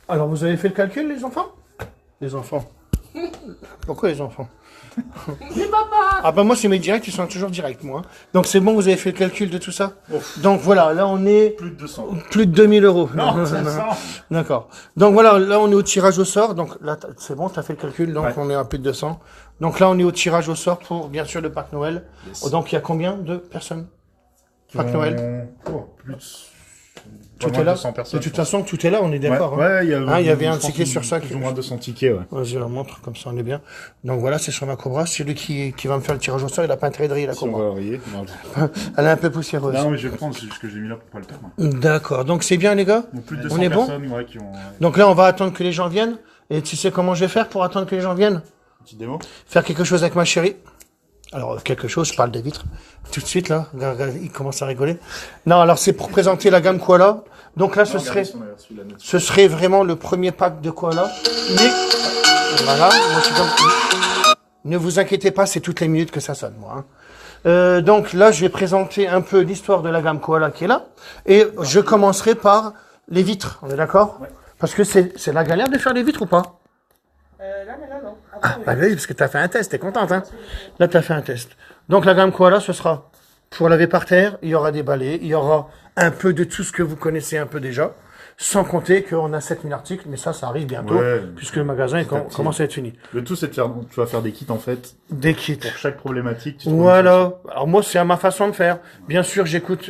Alors, vous avez fait le calcul, les enfants? Les enfants. Pourquoi les enfants? Mais papa! Ah bah moi, c'est mes directs, ils sont toujours directs, moi. Donc c'est bon, vous avez fait le calcul de tout ça? Donc voilà, là on est... Plus de 200. Plus de 2000 euros. Non, 500. D'accord. Donc voilà, là on est au tirage au sort. Donc là, c'est bon, tu as fait le calcul, donc Ouais. on est à plus de 200. Donc là, on est au tirage au sort pour, bien sûr, le Parc Noël. Yes. Donc il y a combien de personnes? Parc Noël. Oh, plus Tout moins est là. 200 personnes. De toute façon, tout est là, on est d'accord. Ouais, hein. ouais, Il y avait un je pense ticket sur ça. Plus ou moins 200 tickets, ouais. Vas-y, on montre, comme ça on est bien. Donc voilà, c'est sur ma Cobra. C'est lui qui va me faire le tirage au sort. Il a pas intérêt de rire, la Si on Cobra. va rayer. Elle est un peu poussiéreuse. Non, mais je vais prendre, c'est juste que j'ai mis là pour pas le perdre. D'accord. Donc c'est bien, les gars? Donc plus de On 200 est bon? personnes, ouais, qui ont... Donc là, on va attendre que les gens viennent. Et tu sais comment je vais faire pour attendre que les gens viennent? Petite démo. Faire quelque chose avec ma chérie. Alors, quelque chose, je parle des vitres. Tout de suite, là, regarde, il commence à rigoler. Non, alors c'est pour présenter la gamme Koala. Donc là, ce serait vraiment le premier pack de Koala. Mais, voilà, moi, je suis comme... Ne vous inquiétez pas, c'est toutes les minutes que ça sonne, moi. Hein. Donc là, je vais présenter un peu l'histoire de la gamme Koala qui est là. Et je commencerai par les vitres, on est d'accord? Ouais. Parce que c'est la galère de faire les vitres ou pas? Là, mais là, non. Ah, bah oui, parce que tu as fait un test, t'es contente, hein? Là, tu as fait un test. Donc, la gamme Koala, ce sera pour laver par terre, il y aura des balais, il y aura un peu de tout ce que vous connaissez un peu déjà, sans compter qu'on a 7000 articles, mais ça arrive bientôt, Ouais, puisque le magasin il commence à être fini. Le tout, c'est de faire, tu vas faire des kits, en fait, Des kits. pour chaque problématique. Tu trouves une Voilà. Alors moi, c'est à ma façon de faire. Bien sûr, j'écoute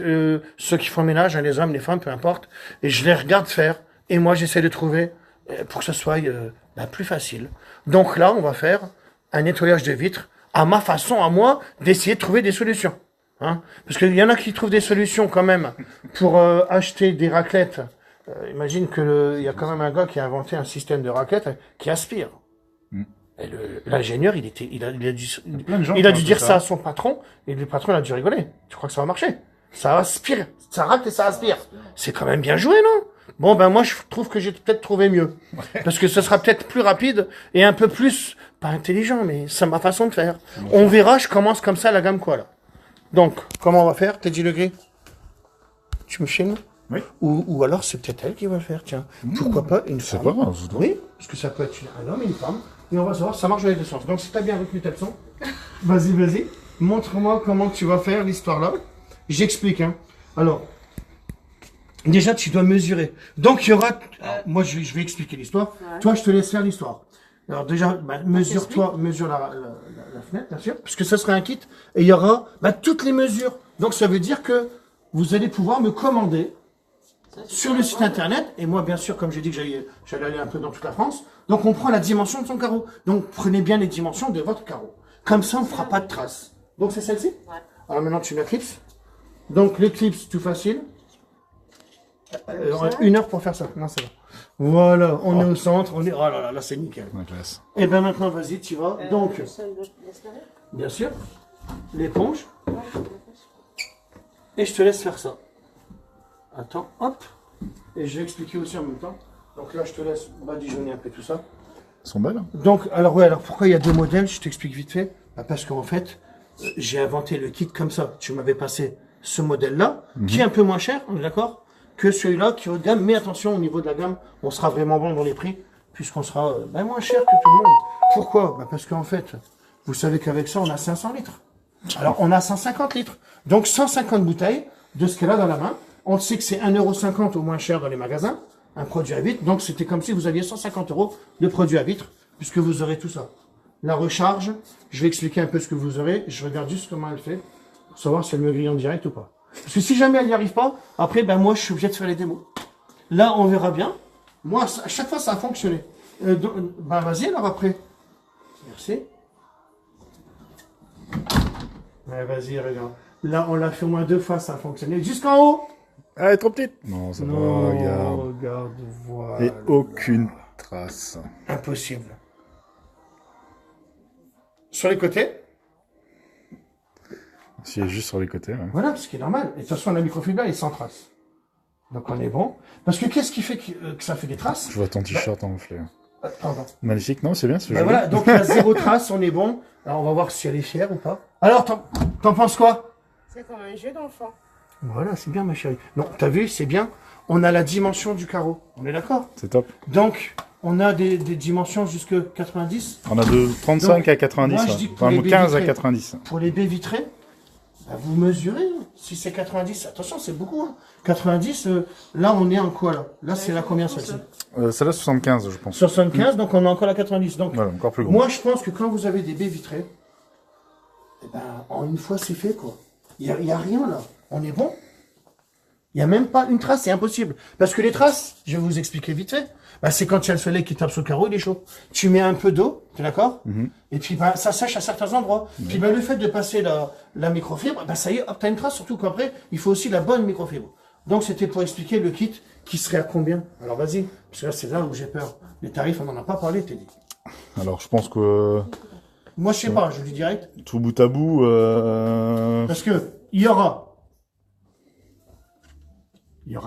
ceux qui font le ménage, hein, les hommes, les femmes, peu importe, et je les regarde faire. Et moi, j'essaie de trouver pour que ce soit plus facile. Donc là, on va faire un nettoyage de vitres à ma façon, à moi, d'essayer de trouver des solutions. Hein, parce qu'il y en a qui trouvent des solutions quand même pour acheter des raclettes. Imagine que il y a quand même un gars qui a inventé un système de raclette qui aspire. Et l'ingénieur, il a plein de gens dû qui ont dire fait ça à ça. son patron, et le patron il a dû rigoler. Tu crois que ça va marcher? Ça aspire, ça racle et ça aspire. C'est quand même bien joué, non? Bon, ben moi je trouve que j'ai peut-être trouvé mieux. Parce que ce sera peut-être plus rapide et un peu plus, pas intelligent, mais c'est ma façon de faire. On verra, je commence comme ça la gamme quoi là. Donc, comment on va faire, Teddy Legré? Tu me filmes? Oui. Ou alors c'est peut-être elle qui va le faire, tiens. Pourquoi pas une femme? pas grave, Oui, parce que ça peut être un homme et une femme. Et on va savoir, ça marche dans les deux sens. Donc si tu as bien retenu ta leçon, vas-y. Montre-moi comment tu vas faire l'histoire là. J'explique, hein. Alors, déjà tu dois mesurer. Donc il y aura... Alors, moi je vais expliquer l'histoire. Ouais. Toi je te laisse faire l'histoire. Alors déjà, mesure la fenêtre, bien sûr, puisque ce sera un kit. Et il y aura toutes les mesures. Donc ça veut dire que vous allez pouvoir me commander sur le site internet, et moi bien sûr, comme j'ai dit que j'allais aller un peu dans toute la France, donc on prend la dimension de son carreau. Donc prenez bien les dimensions de votre carreau. Comme ça, on ne fera pas de traces. Donc c'est celle-ci? Ouais. Alors maintenant tu mets la clips. Donc les clips, tout facile. On a 1 heure pour faire ça. Non, c'est bon. Voilà, on est au centre, on est... Oh là là, c'est nickel. Ouais, classe. Et bien maintenant, vas-y, tu vas. Donc, Seul l'escalier. bien sûr, l'éponge. Et je te laisse faire ça. Attends, hop. Et je vais expliquer aussi en même temps. Donc là, je te laisse badigeonner un peu tout ça. Elles sont belles. Donc, alors pourquoi il y a deux modèles? Je t'explique vite fait. Parce qu'en fait, j'ai inventé le kit comme ça. Tu m'avais passé ce modèle-là, qui est un peu moins cher, on est d'accord, que celui-là qui est haut de gamme. Mais attention, au niveau de la gamme, on sera vraiment bon dans les prix, puisqu'on sera moins cher que tout le monde. Pourquoi? Parce qu'en fait, vous savez qu'avec ça, on a 500 litres. Alors, on a 150 litres. Donc, 150 bouteilles de ce qu'elle a dans la main. On sait que c'est 1,50 € au moins cher dans les magasins, un produit à vitre. Donc, c'était comme si vous aviez 150 € de produit à vitre, puisque vous aurez tout ça. La recharge, je vais expliquer un peu ce que vous aurez. Je regarde juste comment elle fait, pour savoir si elle me grille en direct ou pas. Parce que si jamais elle n'y arrive pas, après, moi, je suis obligé de faire les démos. Là, on verra bien. Moi, à chaque fois, ça a fonctionné. Vas-y, alors après. Merci. Ouais, vas-y, regarde. Là, on l'a fait au moins 2 fois, ça a fonctionné. Jusqu'en haut. Ah, elle est trop petite. Non, ça va, regarde. Regarde, voilà. Et aucune trace. Impossible. Sur les côtés. Si elle est juste sur les côtés, ouais. Voilà, ce qui est normal. Et de toute façon, la microfibre, elle est sans trace. Donc, on est bon. Parce que qu'est-ce qui fait que ça fait des traces? Je vois ton t-shirt en fleur. Pardon. Magnifique, non, c'est bien, c'est joli. Voilà, donc il y a 0 trace, on est bon. Alors, on va voir si elle est fière ou pas. Alors, t'en penses quoi? C'est comme un jeu d'enfant. Voilà, c'est bien, ma chérie. Non, t'as vu, c'est bien. on a la dimension du carreau. On est d'accord? C'est top. Donc, on a des dimensions jusque 90. On a de 35 Donc, à 90. moi, je ouais. dis que pour Enfin, les baies 15 à vitrées- 90. Pour les baies vitrées, bah, vous mesurez. Si c'est 90, attention, c'est beaucoup. Hein. 90, là, on est en quoi, là? Là, c'est la combien, celle-ci? Celle-là, 75, je pense. 75, donc on est encore à 90. Donc, Voilà, encore plus gros. moi, je pense que quand vous avez des baies vitrées, eh ben, en une fois, c'est fait, quoi. Il y a rien, là. On est bon. Il n'y a même pas une trace, c'est impossible. Parce que les traces, je vais vous expliquer vite fait, bah, c'est quand il y a le soleil qui tape sur le carreau, il est chaud. Tu mets un peu d'eau, t'es d'accord? Et puis bah, ça sèche à certains endroits. Puis bah, le fait de passer la microfibre, bah, ça y est, hop, t'as une trace, surtout qu'après, il faut aussi la bonne microfibre. Donc c'était pour expliquer le kit qui serait à combien. Alors vas-y, parce que là c'est là où j'ai peur. Les tarifs, on n'en a pas parlé, Teddy. Alors, je pense que Moi je sais pas, je le dis direct. tout bout à bout, Parce que il y aura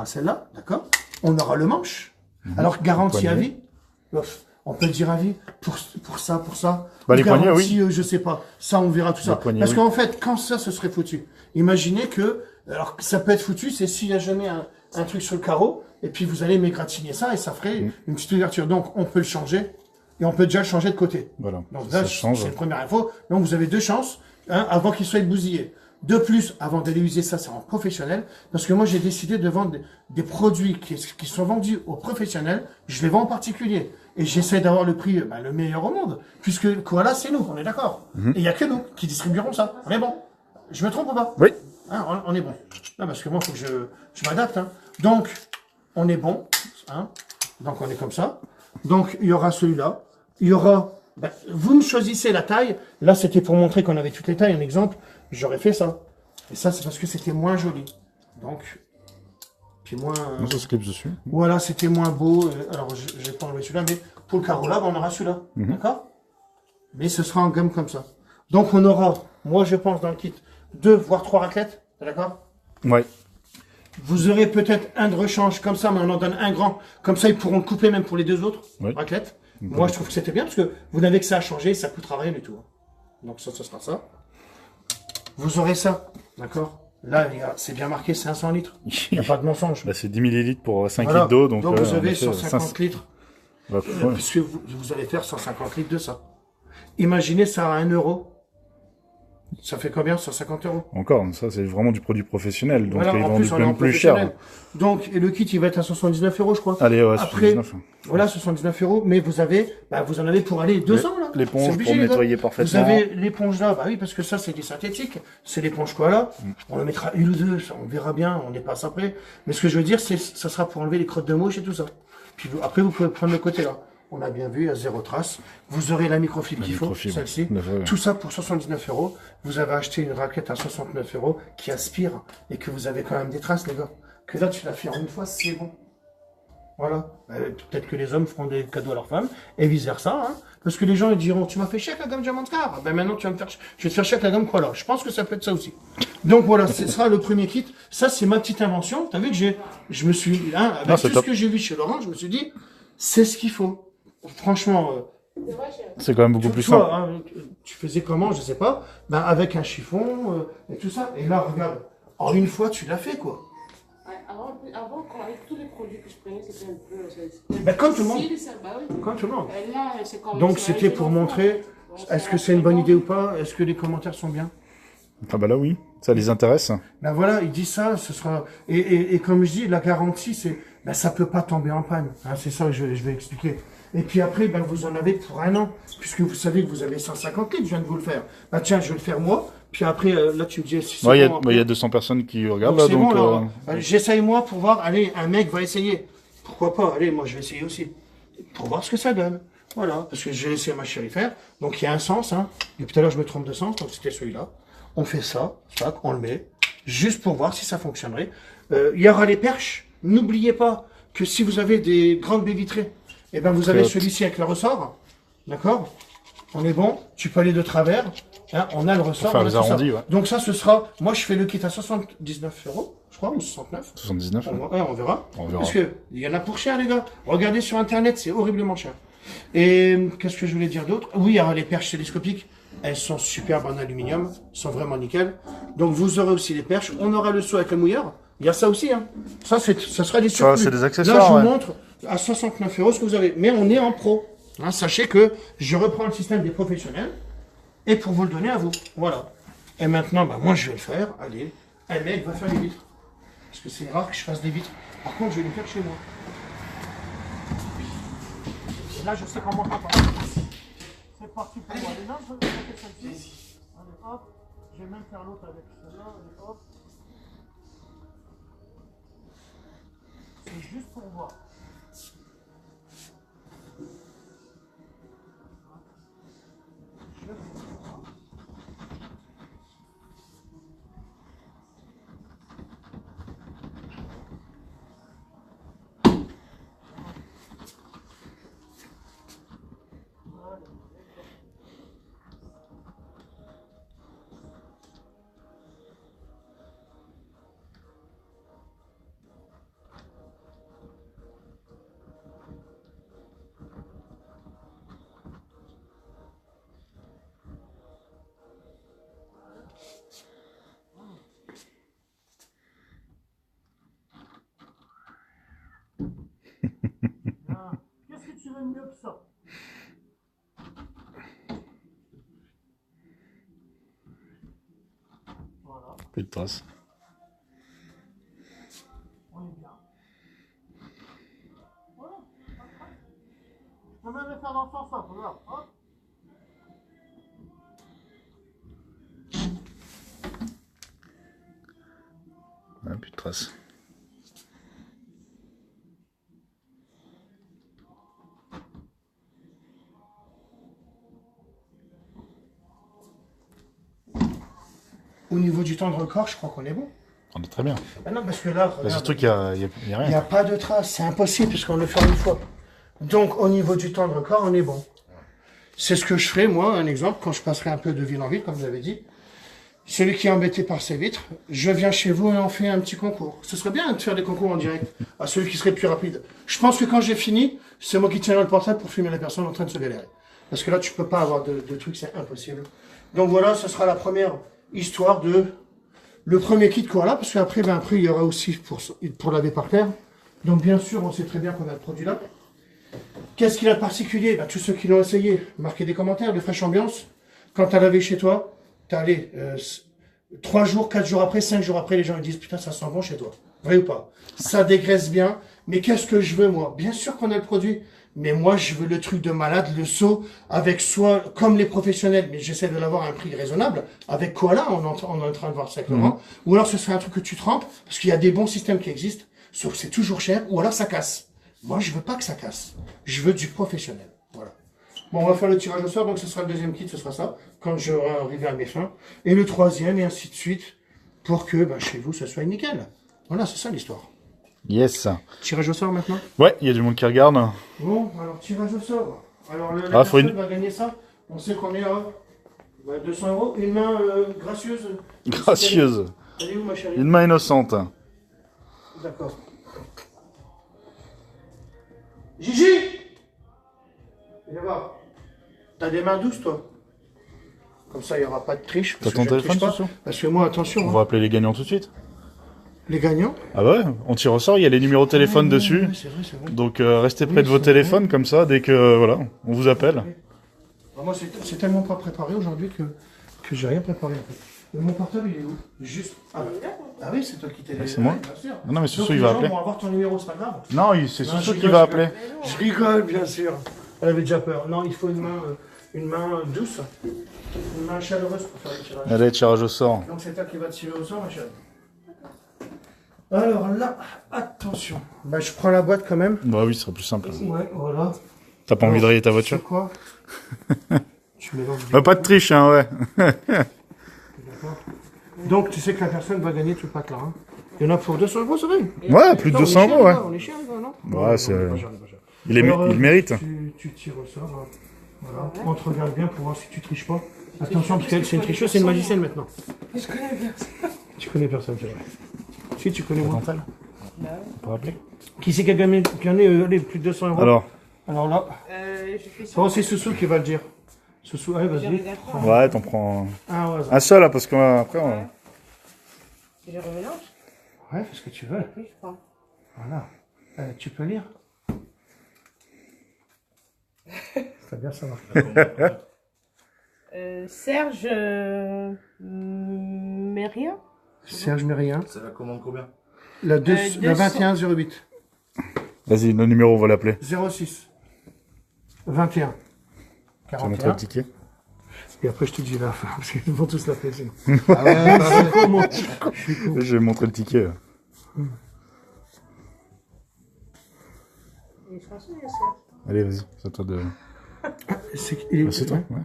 celle-là, d'accord? On aura le manche. Alors, garantie à poignet. vie. On peut le dire à vie pour ça. Bah, les Ou poignets, garantie, je sais pas. Ça, on verra tout ça. poignets, Parce oui. qu'en fait, quand ça, ce serait foutu. Imaginez que, alors, ça peut être foutu, c'est s'il y a jamais un truc sur le carreau, et puis vous allez m'égratigner ça, et ça ferait une petite ouverture. Donc, on peut le changer, et on peut déjà le changer de côté. voilà. Donc Ça là, change. c'est la première info. Donc vous avez deux chances, avant qu'il soit bousillé. De plus, avant d'aller user ça, c'est en professionnel, parce que moi j'ai décidé de vendre des produits qui sont vendus aux professionnels, je les vends en particulier. Et j'essaie d'avoir le prix le meilleur au monde, puisque Koala c'est nous, on est d'accord. Et il y a que nous qui distribuerons ça. On est bon. Je me trompe ou pas? Oui. Hein, on est bon. Non, parce que moi, il faut que je m'adapte. Hein. Donc, on est bon. Hein. Donc, on est comme ça. Donc, il y aura celui-là. Il y aura... Ben, vous me choisissez la taille. Là, c'était pour montrer qu'on avait toutes les tailles. Un exemple, j'aurais fait ça. Et ça, c'est parce que c'était moins joli. Donc, puis moins... Non, ça se clipse dessus. Voilà, c'était moins beau. Alors, je n'ai pas enlevé celui-là, mais pour le carreau là, ben, on aura celui-là. D'accord? Mais ce sera en gamme comme ça. Donc, on aura, moi, je pense, dans le kit, 2 voire 3 raclettes. D'accord? Ouais. Vous aurez peut-être un de rechange comme ça, mais on en donne un grand. Comme ça, ils pourront le couper même pour les deux autres raclettes. Moi, je trouve que c'était bien parce que vous n'avez que ça à changer, ça coûtera rien du tout. Donc ça, ce sera ça. Vous aurez ça, d'accord? Là, c'est bien marqué 500 litres. Il n'y a pas de mensonge. Là, c'est 10 millilitres pour 5 Voilà. litres d'eau. Donc, vous on avez a fait 150 litres. Ouais. Puisque vous allez faire 150 litres de ça. Imaginez ça à 1 euro. Ça fait combien? 150 euros. Encore, ça, c'est vraiment du produit professionnel. Donc, Voilà, ils en vendent plus, on est en même plus cher. professionnel. Donc, et le kit, il va être à 79 euros, je crois. Allez, ouais, Après, 79. voilà, 79 euros, mais vous avez, vous en avez pour aller 2 ans, là. L'éponge C'est pour obligé, les gars. nettoyer Vous parfaitement. avez l'éponge là, bah oui, parce que ça, c'est du synthétique. C'est l'éponge quoi, là. On le mettra une ou deux, ça, on verra bien, on n'est pas après. Mais ce que je veux dire, c'est, ça sera pour enlever les crottes de mouche et tout ça. Puis après, vous pouvez prendre le côté là. On a bien vu, il y a 0 trace. Vous aurez la microfibre qu'il faut, microfibre. celle-ci. Ouais. Tout ça pour 79 euros. Vous avez acheté une raquette à 69 euros qui aspire et que vous avez quand même des traces, les gars. Que là, tu l'as fait en une fois, c'est bon. Voilà. Peut-être que les hommes feront des cadeaux à leurs femmes et vice versa. Hein. Parce que les gens ils diront, tu m'as fait chier avec la gamme Diamant Car. Ben maintenant, je vais te faire chier avec la gamme Koala. Je pense que ça peut être ça aussi. Donc voilà, ce sera le premier kit. Ça, c'est ma petite invention. T'as vu que je me suis, avec Non, c'est tout top. ce que j'ai vu chez Laurent, je me suis dit, c'est ce qu'il faut. Franchement, C'est vrai, chérie. C'est quand même beaucoup plus simple. toi, hein, tu faisais comment, je sais pas, avec un chiffon et tout ça. Et là, regarde, en une fois, tu l'as fait, quoi. Ouais, avant, quand avec tous les produits que je prenais, c'était un peu. C'était Ben, comme tout le monde. difficile, ça, bah oui. Comme tout le monde. Et là, c'est comme Donc, c'est c'était arrivé pour dans le montrer, fond. Donc, est-ce que c'est une bonne idée ou pas? Est-ce que les commentaires sont bien? Ah bah là, oui. Ça les intéresse. Ben voilà, il dit ça, ce sera... Et comme je dis, la garantie, c'est... Ben, ça peut pas tomber en panne. Hein, c'est ça que je vais expliquer. Et puis après, ben, vous en avez pour 1 an. Puisque vous savez que vous avez 150 litres, je viens de vous le faire. Ben tiens, je vais le faire moi. Puis après, là, tu me dis si c'est Ouais, bon. il y a 200 personnes qui regardent Donc, là, c'est donc... bon, alors. J'essaye moi pour voir, allez, un mec va essayer. Pourquoi pas? Allez, moi je vais essayer aussi. Pour voir ce que ça donne. Voilà, parce que j'ai laissé ma chérie faire. Donc il y a un sens, hein. Et tout à l'heure je me trompe de sens, donc c'était celui-là. On fait ça, tac, on le met, juste pour voir si ça fonctionnerait. Il y aura les perches. N'oubliez pas que si vous avez des grandes baies vitrées, eh ben vous avez Très haute. celui-ci avec le ressort. D'accord? On est bon. Tu peux aller de travers. Hein, on a le ressort. faire on a les tout ça. arrondis, ouais. Donc ça, ce sera... Moi, je fais le kit à 79 euros, je crois, ou 69. 79. On verra. On verra. Parce que il y en a pour cher, les gars. Regardez sur Internet, c'est horriblement cher. Et qu'est-ce que je voulais dire d'autre? Oui, alors les perches télescopiques, elles sont superbes en aluminium, sont vraiment nickel. Donc vous aurez aussi les perches. On aura le seau avec le mouilleur. Il y a ça aussi, hein. Ça sera des Ça, surplus. c'est des accessoires, Là, je ouais. vous montre à 69 € ce que vous avez. Mais on est en pro. Hein, sachez que je reprends le système des professionnels et pour vous le donner à vous. Voilà. Et maintenant, bah, moi, je vais le faire. Allez, un mec va faire les vitres. Parce que c'est rare que je fasse des vitres. Par contre, je vais les faire chez moi. Et là, je sais comment ça part. C'est parti pour moi. Allez, là, je vais faire celle-ci. Allez, hop. Je vais même faire l'autre avec celle-là. Allez, hop. C'est juste pour voir. Qu'est-ce que tu veux mieux que ça? Voilà, Plus de traces. on est bien. Voilà. Je peux même le faire dans le sens là, regarde. Hop. Ouais, plus de traces. Au niveau du temps de record, je crois qu'on est bon. On est très bien. Ah non, parce que là, Bah, regarde, surtout qu'il y a il n'y a rien. pas de traces, c'est impossible puisqu'on le fait une fois. Donc au niveau du temps de record, on est bon. C'est ce que je ferai, moi, un exemple, quand je passerai un peu de ville en ville, comme vous l'avez dit. Celui qui est embêté par ses vitres, je viens chez vous et on fait un petit concours. Ce serait bien de faire des concours en direct, à celui qui serait plus rapide. Je pense que quand j'ai fini, c'est moi qui tiendrai le portable pour filmer la personne en train de se galérer. Parce que là, tu peux pas avoir de trucs, c'est impossible. Donc voilà, ce sera la première histoire de le premier kit Koala, parce qu'après, ben, après, il y aura aussi pour laver par terre. Donc bien sûr, on sait très bien qu'on a le produit là. Qu'est-ce qu'il a de particulier? Ben, tous ceux qui l'ont essayé, marquez des commentaires de fraîche ambiance. Quand tu as lavé chez toi, tu allé 3 jours, 4 jours après, 5 jours après, les gens ils disent putain, ça sent bon chez toi. Vrai ou pas? Ça dégraisse bien. Mais qu'est-ce que je veux, moi? Bien sûr qu'on a le produit. Mais moi, je veux le truc de malade, le seau, avec soit, comme les professionnels, mais j'essaie de l'avoir à un prix raisonnable. Avec Koala, on est en train de voir ça avec Laurent. Ou alors ce serait un truc que tu trempes, parce qu'il y a des bons systèmes qui existent, sauf que c'est toujours cher, ou alors ça casse. Moi, je veux pas que ça casse. Je veux du professionnel. Voilà. Bon, on va faire le tirage au sort, donc ce sera le deuxième kit, ce sera ça, quand j'aurai arrivé à mes fins. Et le troisième, et ainsi de suite, pour que, ben, chez vous, ça soit nickel. Voilà, c'est ça l'histoire. Yes. Tirage au sort maintenant? Ouais, il y a du monde qui regarde. Bon, alors tirage au sort. Alors la Faut personne une- va gagner ça. On sait qu'on est à 200 €. Une main gracieuse. Gracieuse. Elle est où ma chérie? Une main innocente. D'accord. Gigi! Viens voir. T'as des mains douces, toi? Comme ça, il n'y aura pas de triche. T'as parce ton que je ne téléphone, triche pas. Soso? Parce que moi, attention, On hein, va appeler les gagnants tout de suite. les gagnants. Ah bah ouais, on tire au sort, il y a les numéros de téléphone dessus. Ouais, c'est vrai, c'est vrai. Donc restez près de vos c'est téléphones, comme ça, dès que voilà, on vous appelle. Alors, moi, c'est tellement pas préparé aujourd'hui que j'ai rien préparé. En fait. Et mon portable, il est où? Juste. Ah oui, c'est toi qui t'es. c'est moi. bien sûr. Non mais Soso Donc, il les va gens appeler. vont avoir ton numéro, c'est pas grave. Non, c'est Non, Soso je qui rigole, va je appeler. Je rigole, bien sûr. Elle avait déjà peur. Non, il faut une main douce, une main chaleureuse pour faire le tirage. Allez, tirage au sort. Donc c'est toi qui vas tirer au sort, ma chérie. Alors là, attention. Bah, je prends la boîte quand même. Bah oui, ce serait plus simple. Ouais, voilà. T'as pas envie de rayer ta C'est voiture? quoi? Tu mélanges bien. Bah pas de triche, hein, ouais. D'accord. Donc tu sais que la personne va gagner tout le pack là. Hein. Il y en a pour 200 €, c'est vrai. Ouais, plus de 200 €, ouais. On est cher, les gars, non? Ouais, c'est- on est pas cher, on est pas cher. Il Alors, le mérite. Tu tires au sort. Voilà. On te regarde bien pour voir si tu triches pas. Attention, parce qu'elle, c'est une tricheuse, c'est une magicienne maintenant. Je connais personne. Tu connais personne, c'est vrai. Si, tu connais moi. Pour rappeler. Qui c'est qui a gagné les plus de 200 €? Alors là, Je fais ça. oh, c'est Soussou qui va le dire. Soussou, allez, J'ai vas-y. envie d'apprendre. Ouais, t'en prends Ah, ouais, un seul, là, parce qu'après, on... Je remélange. Ouais, fais ce que tu veux. Oui, je crois. Voilà. Tu peux lire? C'est bien ça. Serge Mérien. Serge Mérien. C'est la commande combien? La 200. 2108. Vas-y, le numéro, on va l'appeler. 06. 21. Tu vas montrer 41. le ticket. Et après, je te dis la fin, parce qu'ils vont tous l'appeler. sinon. Ah ouais, bah ouais. Comment Je vais montrer le ticket. Il est français, Serge. Allez, vas-y, c'est à toi de... C'est toi, ouais.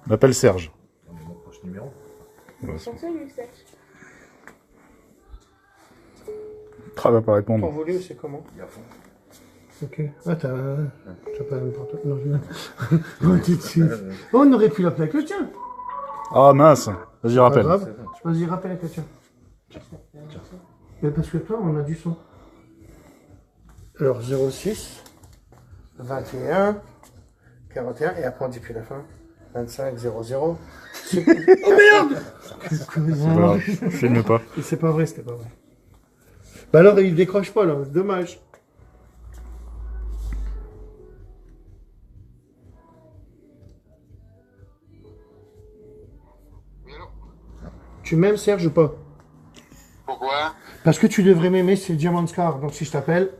On m'appelle Serge. Mon prochain numéro. Ouais, Français, lui, Serge. Ah, va pas Ton répondre. volume, c'est comment? Il est à fond. Ok. Ah, t'as pas n'importe quoi. Non, je oh, t'es dessus. Oh, on aurait pu l'appeler avec le tien. Ah, mince. Vas-y, Pas rappelle. grave. Vas-y, rappelle avec le tien. Mais parce que toi, on a du son. Alors, 06, 21, 41, et après on dit plus la fin. 25, 00. Oh merde! C'est pas grave, filme pas. C'est pas vrai, c'était pas vrai. Bah alors, il décroche pas, là. Dommage. Tu m'aimes, Serge, ou pas? Pourquoi? Parce que tu devrais m'aimer, c'est Diamond Scar. Donc si je t'appelle,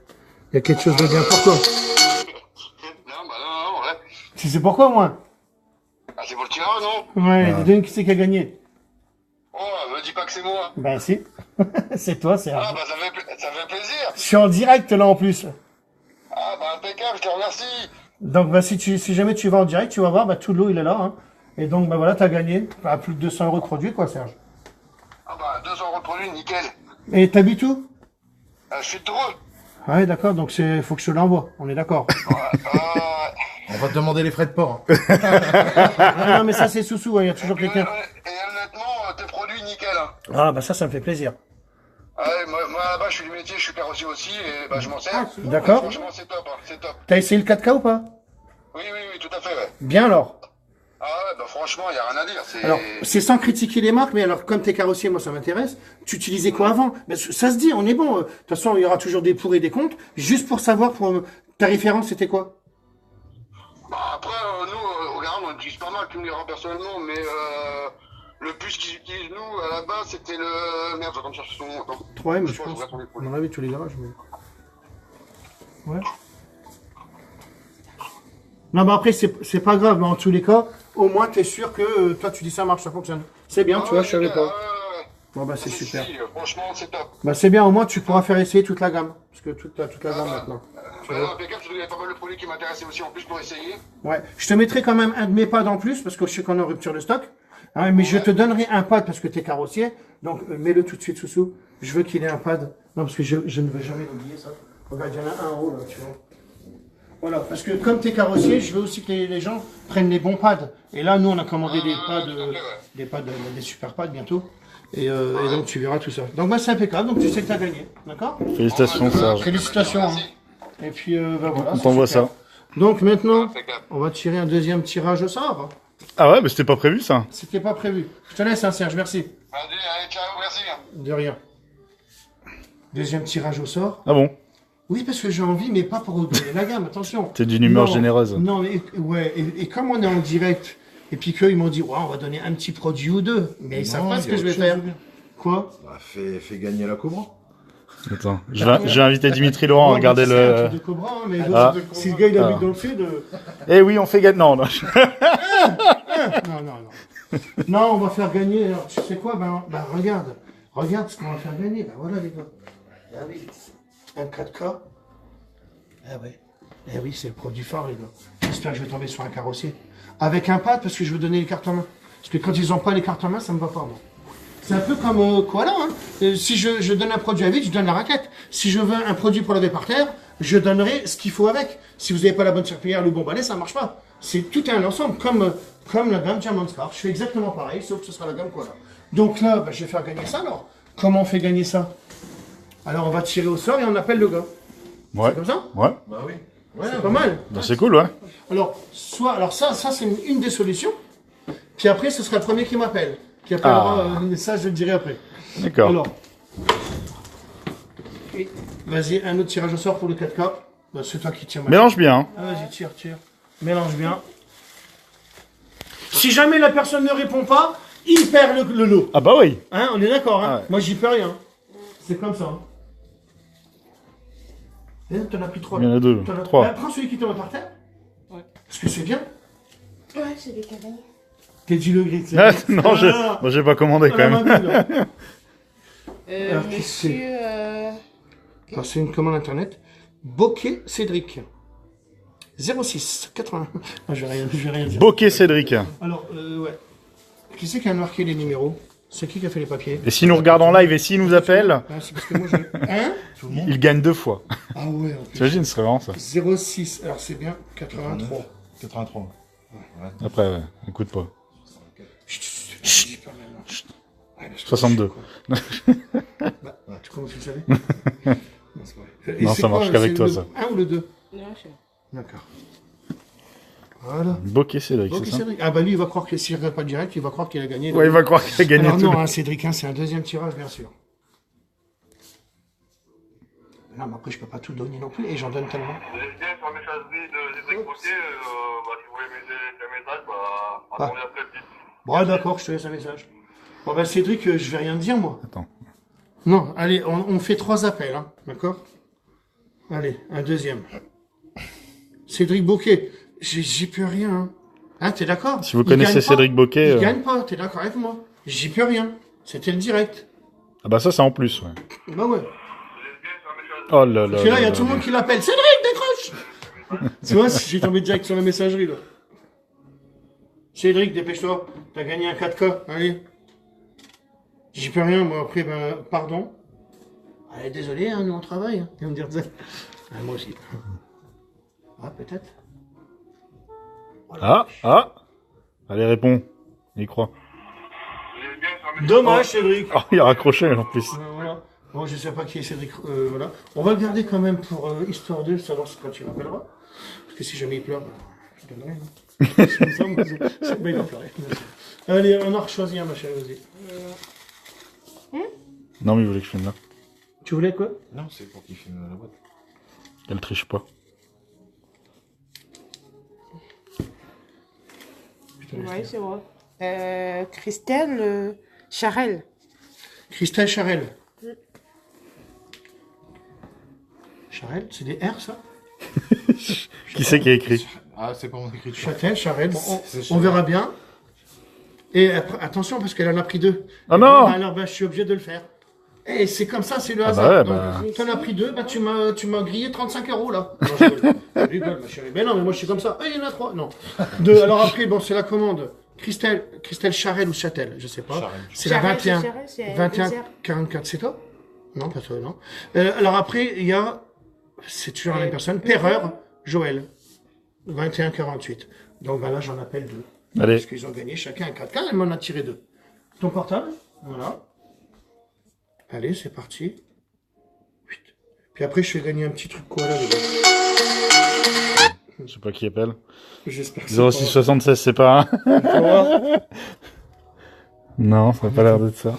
il y a quelque chose de bien pour toi. Non, bah non, ouais. Tu sais pourquoi, moi? Ah, c'est pour le tirage, non? Ouais, devine qui c'est qui a gagné. Oh, me dis pas que c'est moi. Ben si. C'est toi, Ah, Serge. bah ça fait plaisir. Je suis en direct, là, en plus. Ah, bah impeccable, je te remercie. Donc, bah, si jamais tu vas en direct, tu vas voir, bah, tout l'eau, il est là, hein. Et donc, bah, voilà, t'as gagné. Bah, plus de 200 € de produit, quoi, Serge. Ah, bah 200 € de produit, nickel. Et t'habites où? Je suis de Dreux. Ah ouais, d'accord, donc faut que je te l'envoie. On est d'accord. On va te demander les frais de port. Hein. Ah non, mais ça, c'est sous-sous, hein, il y a toujours quelqu'un. Et honnêtement, tes produits, nickel. Hein. Ah, bah, ça me fait plaisir. Ah ouais, moi là-bas, je suis du métier, je suis carrossier aussi, et bah je m'en sers. D'accord. Franchement, c'est top, hein, c'est top. T'as essayé le 4K ou pas? Oui, tout à fait, ouais. Bien, alors. Ah ouais, bah franchement, il y a rien à dire. Alors, c'est sans critiquer les marques, mais alors, comme t'es carrossier, moi, ça m'intéresse. Tu utilisais quoi avant? Mais ça se dit, on est bon. De toute façon, il y aura toujours des pour et des contre. Juste pour savoir, ta référence, c'était quoi? Bah après, nous, au garage, on utilise pas mal, tu me diras personnellement, mais le plus qu'ils utilisent, nous, à la base, c'était le... Merde, j'attends de chercher son nom. Attends. 3M, je Je pense. vais attendre les À produits. mon avis, tous les garages, mais... Ouais. Non, bah après, c'est pas grave, mais en tous les cas, au moins, t'es sûr que toi, tu dis ça marche, ça fonctionne. C'est bien, tu vois, je savais pas. Bon, bah, c'est super. Franchement, c'est top. Bah, c'est bien, au moins, tu pourras faire essayer toute la gamme. Parce que toute la gamme maintenant. Bah, impeccable, parce qu'il y avait pas mal de produits qui m'intéressaient aussi en plus pour essayer. Ouais. Je te mettrai quand même un de mes pads en plus, parce que je sais qu'on est en rupture de stock. Hein, mais je te donnerai un pad parce que t'es carrossier. Donc, mets-le tout de suite sous. Je veux qu'il ait un pad. Non, parce que je ne veux jamais l'oublier, ça. Regarde, il y en a un en haut, là, tu vois. Voilà, parce que comme t'es carrossier, je veux aussi que les gens prennent les bons pads. Et là, nous, on a commandé des pads, des super pads bientôt. Et donc, tu verras tout ça. Donc, bah, c'est impeccable. Donc, tu sais que t'as gagné. D'accord? Félicitations, Serge. Félicitations. Hein. Et puis, bah, voilà. On c'est t'envoie super. ça. Donc, maintenant, Impeccable. on va tirer un deuxième tirage au sort. Ah ouais, mais c'était pas prévu, ça. C'était pas prévu. Je te laisse, hein, Serge. Merci. Allez, ciao, merci. De rien. Deuxième tirage au sort. Ah bon? Oui, parce que j'ai envie, mais pas pour donner la gamme, attention. T'es d'une humeur Non, généreuse. Non, mais ouais, et comme on est en direct, et puis qu'eux, ils m'ont dit, ouais, on va donner un petit produit ou deux, mais ils savent Non, pas il ce y a que je vais autre faire. chose. Quoi? Bah, fais gagner la Cobra. Attends, je vais inviter Dimitri Laurent à Non, regarder mais c'est un le... truc de Cobra, hein, mais Ah. si le gars, il habite Ah. dans le sud... Eh oui, on fait gagner... Non, non. Non. Non, on va faire gagner, alors, tu sais quoi, ben regarde ce qu'on va faire gagner, ben voilà, les gars. Ah oui, un 4K. Ah ouais. Eh oui, c'est le produit fort, les gars. J'espère que je vais tomber sur un carrossier. Avec un pad, parce que je veux donner les cartes en main. Parce que quand ils ont pas les cartes en main, ça me va pas, moi. C'est un peu comme Koala, hein. Si je donne un produit à vide, je donne la raquette. Si je veux un produit pour laver par terre, je donnerai ce qu'il faut avec. Si vous n'avez pas la bonne serpillière, le bon balai, ça marche pas. C'est tout un ensemble, comme la gamme Diamond Scar. Je fais exactement pareil, sauf que ce sera la gamme Koala. Donc là, bah, je vais faire gagner ça, alors. Comment on fait gagner ça? Alors, on va tirer au sort et on appelle le gars. Ouais. C'est comme ça? Ouais. Bah oui. C'est pas mal. Bah, c'est cool, ouais. Alors, ça c'est une des solutions. Puis après, ce sera le premier qui m'appelle. qui appellera un message, je le dirai après. D'accord. Alors, et vas-y, un autre tirage au sort pour le 4K. Bah, c'est toi qui tires. Mélange bien. Hein. Ah, vas-y, tire. Mélange bien. Si jamais la personne ne répond pas, il perd le lot. Ah bah oui. Hein, on est d'accord, hein. Ah ouais. Moi, j'y peux rien. C'est comme ça. Hein. T'en as pris 3. Il y en a 2. 3. Prends celui qui tombe par terre. Ouais. Parce que c'est bien. Ouais, c'est des canailles. T'es dit le gris. Ah, non, moi j'ai pas commandé quand même. Alors, qui Monsieur... Alors, c'est une commande internet. Bokeh Cédric. 06 80. Ah, je vais rien dire. Bokeh Cédric. Alors, ouais. Qui c'est qui a marqué les numéros? C'est qui a fait les papiers? Et s'il nous regarde en live et s'il nous appelle, Ah, c'est parce que moi j'ai. Hein? il gagne 2 fois. Ah ouais, en plus. T'imagines, ce serait vraiment ça. 06, alors c'est bien 83. 83. Après, ouais, écoute pas. Chut, pas maintenant. Ouais, parce que 62. je suis con. Bah, tu comment tu le savais? Non, c'est vrai. Et Non, c'est ça marche quoi, qu'avec c'est toi, le ça. 1 ou le 2? Non, je sais. D'accord. Voilà. Bokeh Cédric, Ok, c'est ça? Cédric. Ah bah lui, il va croire que s'il regarde pas le direct, il va croire qu'il a gagné. Ouais, il va croire qu'il a gagné Alors tout. non, hein, Cédric, hein, c'est un deuxième tirage, bien sûr. Non, mais après, je peux pas tout donner non plus, et j'en donne tellement. Vous êtes bien sur la messagerie de Cédric Bokeh, si vous voulez me laisser un message, attendez après le titre. Bon, ouais, d'accord, je te laisse un message. Bon, bah Cédric, je vais rien te dire, moi. Attends. Non, allez, on fait 3 appels, hein, d'accord? Allez, un deuxième. Cédric Bokeh, j'y peux rien, hein. Hein, t'es d'accord? Si vous Il connaissez gagne pas. Cédric Bokeh, Il gagne pas, t'es d'accord avec moi? J'y peux rien. C'était le direct. Ah bah ça c'est en plus, ouais. Bah ouais. Oh là là. Parce que là, il y a là tout le là. monde qui l'appelle. Cédric, décroche! Tu vois, j'ai tombé direct sur la messagerie, là. Cédric, dépêche-toi. T'as gagné un 4K. Allez. J'y peux rien, moi. Après, ben, pardon. Allez, désolé, hein, nous on travaille. Hein. Ils vont me dire ça. Ah, moi aussi. Ah, peut-être. Ah. Allez, réponds. Il croit. Dommage, Cédric. Oh, il a raccroché en plus. Voilà. Bon, je sais pas qui est Cédric. Voilà. On va le garder quand même pour histoire de savoir quand il m'appellera. Parce que si jamais il pleure, ben, je donnerai. Hein. C'est comme ça, moi, ben, il va pleurer. Allez, on a choisi un, ma chérie, vas-y. Non, mais il voulait que je filme là. Tu voulais quoi? Non, c'est pour qu'il filme la boîte. Elle triche pas. Oui, c'est vrai. Christelle Charel. Christelle Charel. Charel, c'est des R, ça? Qui c'est qui a écrit? Ah, c'est pas mon écriture. Châtel, Charel, bon, C'est on Charel. verra bien. Et après, attention, parce qu'elle en a pris 2. Oh non! Bah, alors, bah, je suis obligé de le faire. Et c'est comme ça, c'est le Ah hasard. bah ouais, Donc, bah. t'en as pris 2, bah, tu m'as grillé 35 € là. Non, je rigole, ma chérie. Ben non, mais moi je suis comme ça. Il y en a 3. Non. 2. Alors après, bon, c'est la commande. Christelle Charel ou Châtel, je sais pas. Charel. C'est la Charel, 21, c'est Charel, c'est 21 désert. 44. C'est toi? Non, pas toi, non. Alors après, il y a, c'est toujours la même personne, Perreur Joël. 21 48. Donc bah, là, j'en appelle 2. Allez. Parce qu'ils ont gagné chacun un 4K, elle m'en a tiré 2. Ton portable, voilà. Allez, c'est parti. Puis après, je fais gagner un petit truc quoi là, les gars. Je sais pas qui appelle. J'espère que 0676, c'est pas un? pas... Non, ça n'a pas l'air d'être ça.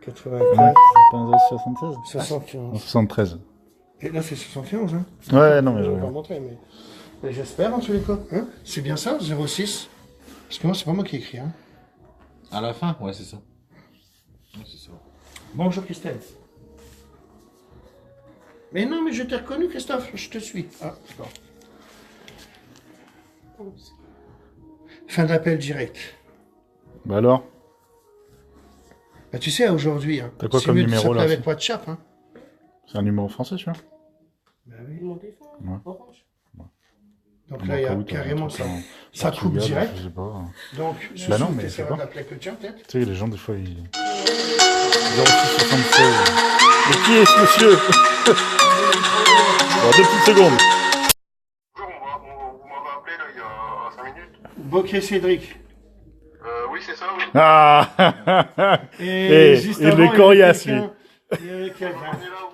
84, C'est pas un 0676? 71. 73. Et là, c'est 71, hein. Ouais, non, mais je Je vais pas regarde. montrer, mais j'espère, en tous les cas. Hein, c'est bien ça, 06. Parce que moi, c'est pas moi qui ai écrit, hein. À la fin? Ouais, c'est ça. Ouais, c'est ça. Bonjour, Christelle. Mais non, mais je t'ai reconnu, Christophe. Je te suis. Ah, d'accord. Fin d'appel direct. Bah alors? Bah, tu sais, aujourd'hui, hein, T'as quoi c'est comme mieux de numéro, s'appeler là, avec c'est- WhatsApp, hein. C'est un numéro français, tu vois? Bah oui. Mon téléphone, Ouais. Orange. Donc là, il y a carrément ça. Ça coupe Portugal, direct. Je sais pas. Donc, Bah non, Soussou, mais t'essaieras c'est pas. d'appeler avec le tien, peut-être. Tu sais, les gens, des fois, ils... 0676. Mais qui est ce monsieur? Bon, 2 petites secondes. Bonjour, vous m'avez appelé là, il y a 5 minutes. Bokeh Cédric. Oui, c'est ça, oui. Ah! Et Eh, juste il avant, est y avait coriace, quelqu'un- Il y avait quelqu'un. On est là,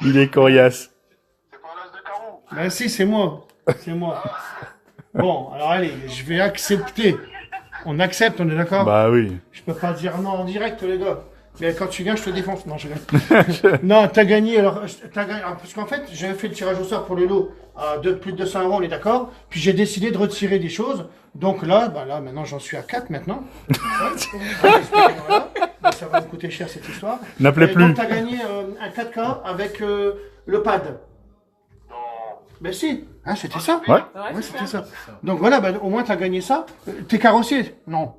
vous. Il est coriace. C'est pas l'as de carreau. Ben si, c'est moi. C'est moi. Bon, alors allez, je vais accepter. On accepte, on est d'accord? Bah oui. Je peux pas dire non en direct, les gars. Mais quand tu gagnes, je te défonce. Non, je rigole. Non, t'as gagné. Alors, parce qu'en fait, j'avais fait le tirage au sort pour le lot à plus de 200 euros, on est d'accord. Puis j'ai décidé de retirer des choses. Donc là, maintenant, j'en suis à 4 maintenant. Voilà. Donc, ça va me coûter cher cette histoire. N'appelez plus. Donc, t'as gagné un 4K avec le pad. Non. Ben si, hein, c'était ça. Ouais. Ouais, c'était ça. Donc voilà, au moins t'as gagné ça. T'es carrossier? Non.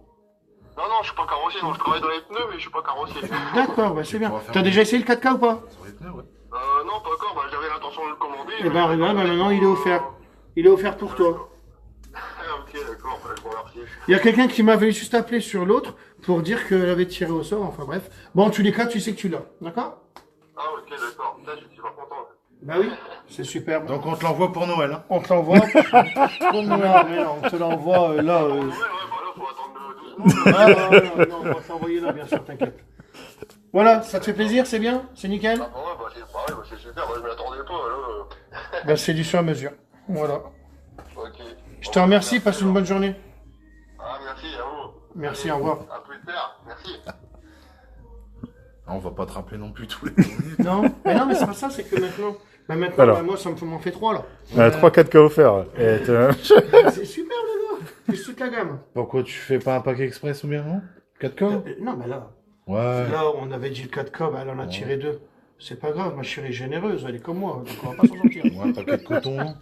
Non, je suis pas carrossier, non, je travaille dans les pneus, mais je suis pas carrossier. D'accord, bah c'est bien. pourras faire T'as déjà essayé le 4K ou pas? Sur les pneus, ouais. Non, pas encore, j'avais l'intention de le commander. Eh ben regarde, maintenant il est offert. Il est offert pour toi. Ok, d'accord, je vous remercie. Il y a quelqu'un qui m'avait juste appelé sur l'autre pour dire qu'elle avait tiré au sort, enfin bref. Bon, en tous les cas, tu sais que tu l'as, d'accord? Ah, ok, d'accord. Là, je suis pas content. Bah oui, c'est super. Donc on te l'envoie pour Noël, hein. On te l'envoie. On te l'envoie là. Ouais, voilà, faut attendre 12 mois. Non, on va t'envoyer là, bien sûr, t'inquiète. Voilà, ça te fait plaisir, c'est bien? C'est nickel? Ah, ouais, c'est pareil, c'est super, je m'attendais pas, là. Bah c'est du sur mesure. Voilà. Ok. Je te remercie, passe une bonne journée. Ah, merci à vous. Merci, au revoir. À plus tard, merci. Ah, on va pas te rappeler non plus tous les minutes. Non, mais c'est pas ça, c'est que maintenant. Alors. Moi, ça m'en fait 3 là. 3-4 cas offerts. Et C'est super, le gars. C'est toute la gamme. Pourquoi tu fais pas un pack express ou bien, non? 4K? Non, mais là, Ouais. là, on avait dit le 4K, elle en a tiré 2. C'est pas grave, ma chérie est généreuse, elle est comme moi, donc on va pas s'en sortir. Ouais, un paquet de coton, non?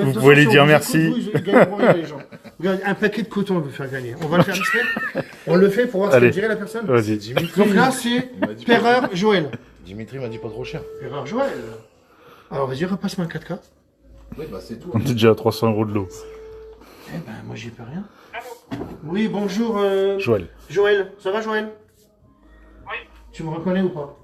vous pouvez lui dire merci. Ils gagnent pour rien, les gens. Regarde, un paquet de coton, on veut faire gagner. On va le faire discret. On le fait pour voir ce que Allez. dirait la personne. Vas-y. Dimitri. Donc là, c'est Il m'a dit Perreur Joël. Dimitri m'a dit pas trop cher. Perreur Joël. Alors vas-y, repasse-moi un 4K. Oui, bah c'est tout. On est déjà à 300 euros de l'eau. Eh ben, moi, j'y peux rien. Oui, bonjour, Joël. Joël. Ça va, Joël? Oui. Tu me reconnais ou pas?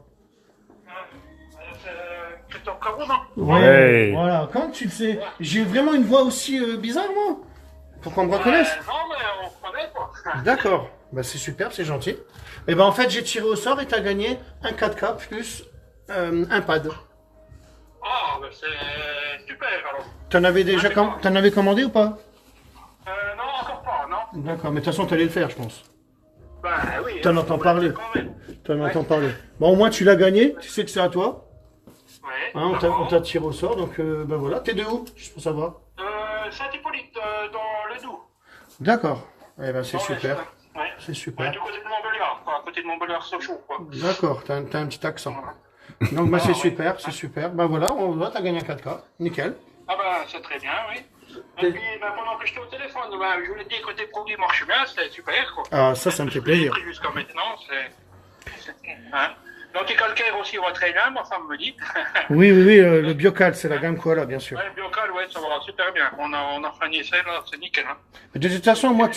C'est ton carreau, non? Ouais. Voilà, quand tu le sais. J'ai vraiment une voix aussi bizarre, moi? Pour qu'on me reconnaisse? Non, mais on connaît, quoi. D'accord. Bah, c'est super, c'est gentil. Et ben, en fait, j'ai tiré au sort et t'as gagné un 4K plus un pad. Ah, bah c'est super, alors. T'en avais commandé ou pas? Non, encore pas, non? D'accord, mais de toute façon, t'allais le faire, je pense. Bah oui. T'en entends parler. Quand même. T'en entends parler. Bon, au moins, tu l'as gagné. Tu sais que c'est à toi. Ouais. Hein, on t'a tiré au sort, donc ben voilà. T'es de où? Juste pour savoir. Saint-Hippolyte, dans le Doubs. D'accord. Eh ben, c'est Dans super. l'Est. Ouais. C'est Ouais, super. du côté de Montbéliard, quoi, à côté de Montbéliard-Sochaux, quoi. D'accord, t'as un petit accent. Donc, bah, c'est super, c'est super. Ben voilà, on voit, t'as gagné un 4K. Nickel. Ah bah c'est très bien, oui. Et puis bah, pendant que j'étais au téléphone, bah, je voulais te dire que tes produits marchent bien, c'est super, quoi. Ah, ça me fait J'ai plaisir. pris jusqu'à maintenant, hein. L'anticalcaire aussi va très bien, ma femme me dit. Oui, le Biocal, c'est la gamme Koala, bien sûr. Ouais, le Biocal, ouais, ça va super bien. On a fait un essai, là, c'est nickel, hein. De toute façon, moi,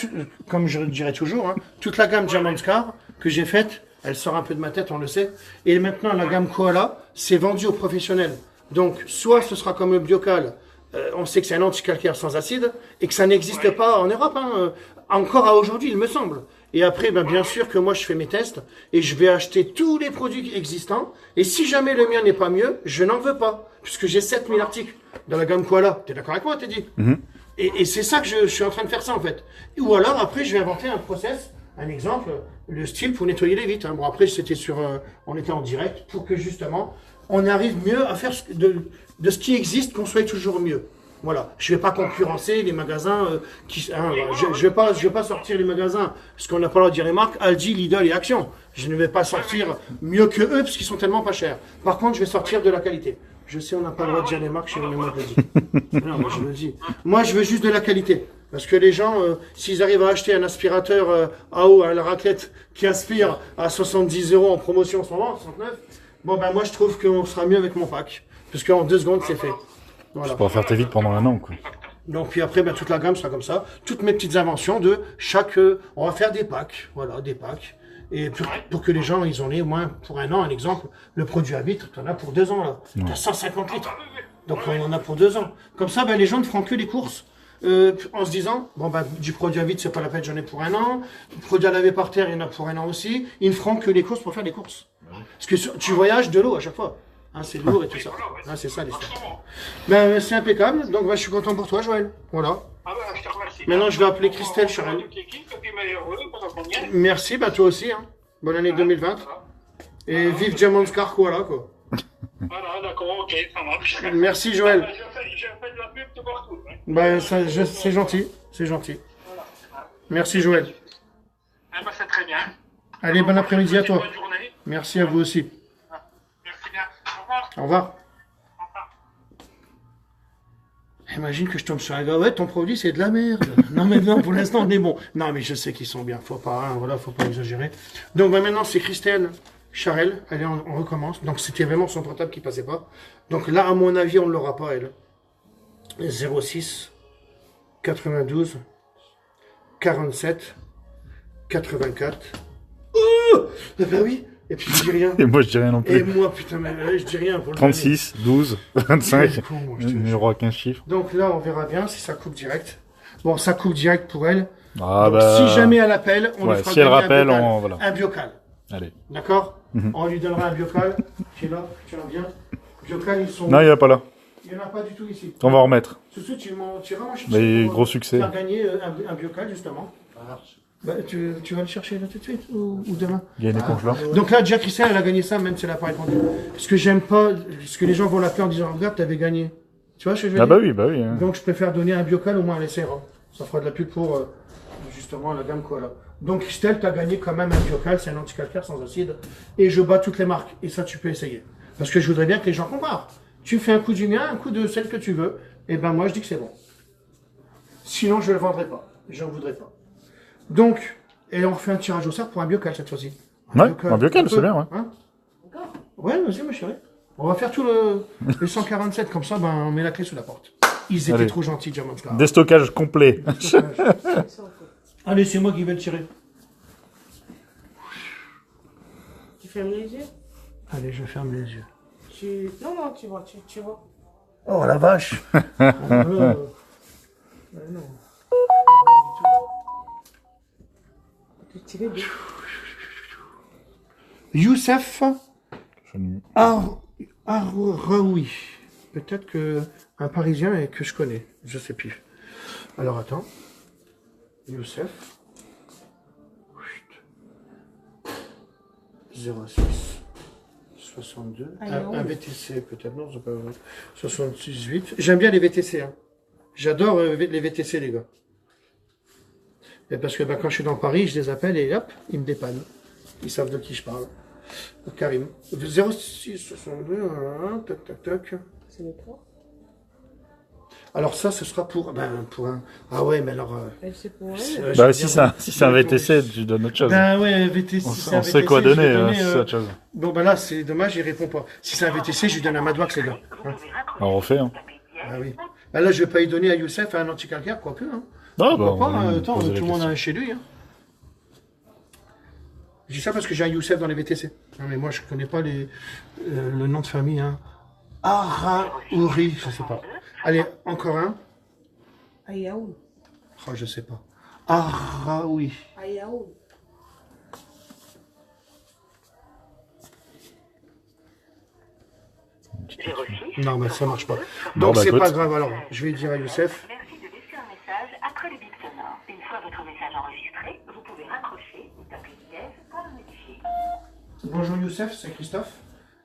comme je le dirais toujours, hein, toute la gamme Diamond Scar que j'ai faite, elle sort un peu de ma tête, on le sait. Et maintenant, la gamme Koala, c'est vendu aux professionnels. Donc, soit ce sera comme le Biocal, on sait que c'est un anticalcaire sans acide, et que ça n'existe pas en Europe, hein, encore à aujourd'hui, il me semble. Et après, ben, bien sûr que moi, je fais mes tests, et je vais acheter tous les produits existants, et si jamais le mien n'est pas mieux, je n'en veux pas, puisque j'ai 7000 articles dans la gamme Koala. T'es d'accord avec moi, Teddy? Et c'est ça que je suis en train de faire ça, en fait. Ou alors, après, je vais inventer un process, un exemple, le style pour nettoyer les vitres. Hein. Bon, après, c'était on était en direct pour que, justement, on arrive mieux à faire de ce qui existe, qu'on soit toujours mieux. Voilà. Je vais pas concurrencer les magasins je vais pas sortir les magasins, parce qu'on n'a pas le droit de dire les marques, Aldi, Lidl et Action. Je ne vais pas sortir mieux que eux, parce qu'ils sont tellement pas chers. Par contre, je vais sortir de la qualité. Je sais, on n'a pas le droit de dire les marques, chez les moi je le dis. Non, moi je le dis. Moi, je veux juste de la qualité. Parce que les gens, s'ils arrivent à acheter un aspirateur à eau à la raclette qui aspire à 70 € en promotion en ce moment, 69, bon ben moi je trouve qu'on sera mieux avec mon pack. Parce qu'en 2 secondes c'est fait. Voilà. C'est pour faire tes vides pendant un an, quoi. Donc puis après, ben, toute la gamme sera comme ça. Toutes mes petites inventions de chaque... on va faire des packs. Voilà, des packs. Et pour que les gens, ils en aient au moins pour un an, un exemple, le produit à vitre, tu en as pour 2 ans là. Tu as 150 litres. Donc on en a pour 2 ans. Comme ça, ben, les gens ne feront que les courses. En se disant, bon ben, du produit à vitre, c'est pas la peine, j'en ai pour un an. Le produit à laver par terre, il y en a pour un an aussi. Ils ne feront que les courses pour faire les courses. Parce que tu voyages de l'eau à chaque fois. Hein, c'est lourd et tout ça. Hein, c'est ça l'histoire. Ben, c'est impeccable. Donc ben, je suis content pour toi, Joël. Voilà. Ah bah je te remercie. Maintenant, je vais appeler Christelle, Charel. Toute l'équipe, et puis heureux, pendant qu'on y est. Merci, bah toi aussi. Hein. Bonne année 2020. Et vive Jamonskar, voilà quoi. Voilà, d'accord, ok, ça marche. Merci Joël. Je fais de la pub tout partout. Hein. Bah, c'est gentil, c'est gentil. Merci Joël. Eh ben, c'est très bien. Allez, bon après-midi à toi. Bonne journée. Merci à vous aussi. Merci bien. Au revoir. Au revoir. Imagine que je tombe sur un gars, ouais, ton produit c'est de la merde. Non mais non, pour l'instant on est bon. Non mais je sais qu'ils sont bien, faut pas, hein, voilà, faut pas exagérer. Donc bah, maintenant c'est Christelle Charel, allez on recommence. Donc c'était vraiment son portable qui passait pas. Donc là à mon avis on ne l'aura pas elle. 06 92 47 84. Oh eh ben oui. Et puis je dis rien. Et moi, je dis rien non Et plus. moi putain mais je dis rien pour le 36, 12, 25, Je suis con, moi, je te numéro à 15 chiffres. Donc là, on verra bien si ça coupe direct. Bon, ça coupe direct pour elle. Ah Donc, bah... si jamais elle appelle, on lui Ouais, fera si elle gagner rappelle, un biocal. on... voilà. Un biocal. Allez. D'accord Mhm. On lui donnera un biocal. Qui est là, tiens bien. Biocal, ils sont... Non, il n'y a pas là. Il n'y en a pas du tout ici. On va en remettre. Soussou, tu iras m'en chercher. Mais pour, gros succès. Faire gagner un biocal, justement. Bah, tu vas le chercher là tout de suite ou demain. Il y a une éponge là. Donc là, déjà, Christelle, elle a gagné ça, même si elle n'a pas répondu. Parce que j'aime pas, parce que les gens vont l'appeler en disant, regarde, t'avais gagné. Tu vois ce que je veux Ah dire bah oui. Hein. Donc je préfère donner un biocal, au moins elle essaiera. Ça fera de la pub pour justement la gamme Koala. Donc Christelle, tu as gagné quand même un biocal, c'est un anticalcaire sans acide. Et je bats toutes les marques. Et ça, tu peux essayer. Parce que je voudrais bien que les gens comparent. Tu fais un coup du mien, un coup de celle que tu veux. Et ben moi, je dis que c'est bon. Sinon, je ne le vendrai pas. J'en voudrais pas. Donc, et on refait un tirage au sort pour un biocal cette fois-ci. Ouais, un biocal, c'est bien, ouais. Hein ouais, vas-y, ma chérie. On va faire tout le 147, comme ça, ben, on met la clé sous la porte. Ils étaient Allez. trop gentils, Jamonska. Déstockage complet. Allez, c'est moi qui vais le tirer. Tu fermes les yeux. Allez, je ferme les yeux. Non, tu vois, tu vois. Oh, la vache. Non. Tu tirais bien. Youssef Je ne- Arraoui. Peut-être que un Parisien et que je connais. Je sais plus. Alors, attends. Youssef. 06 62. Un VTC, peut-être. Non, c'est pas vrai. 68. J'aime bien les VTC. Hein. J'adore les VTC, les gars. Et parce que ben, quand je suis dans Paris, je les appelle et hop, ils me dépannent. Ils savent de qui je parle. Karim. 06 62. Tac, tac, tac. C'est le 3. Alors ça, ce sera pour un... Ah ouais, mais alors... Elle, c'est pour elle. je Bah veux si dire, c'est un VTC, tu donnes autre chose. Ben ouais, VTC. On, si c'est un on sait VTC, quoi je vais donner, donner, c'est autre chose. Bon ben là, c'est dommage, il répond pas. Si c'est un VTC, je lui donne un Madwax, les gars. Hein. On refait, hein. Ah oui. Ben là, je vais pas y donner à Youssef un anticalcaire, quoi que, hein. Ah, Pourquoi bah, pas, on va attends, poser tout la le monde a question. un chez lui, hein. Je dis ça parce que j'ai un Youssef dans les VTC. Non, mais moi, je connais pas le nom de famille, hein. Araouri, je sais pas. Allez, encore un. Ayaoul. Oh, je sais pas. Araoui. Ayaoul. Non, mais ça marche pas. Bon, Donc, bah, c'est écoute. pas grave, alors. Je vais dire à Youssef. Merci de laisser un message après le bip sonore. Une fois votre message enregistré, vous pouvez raccrocher ou taper dièse pour le modifier. Bonjour Youssef, c'est Christophe.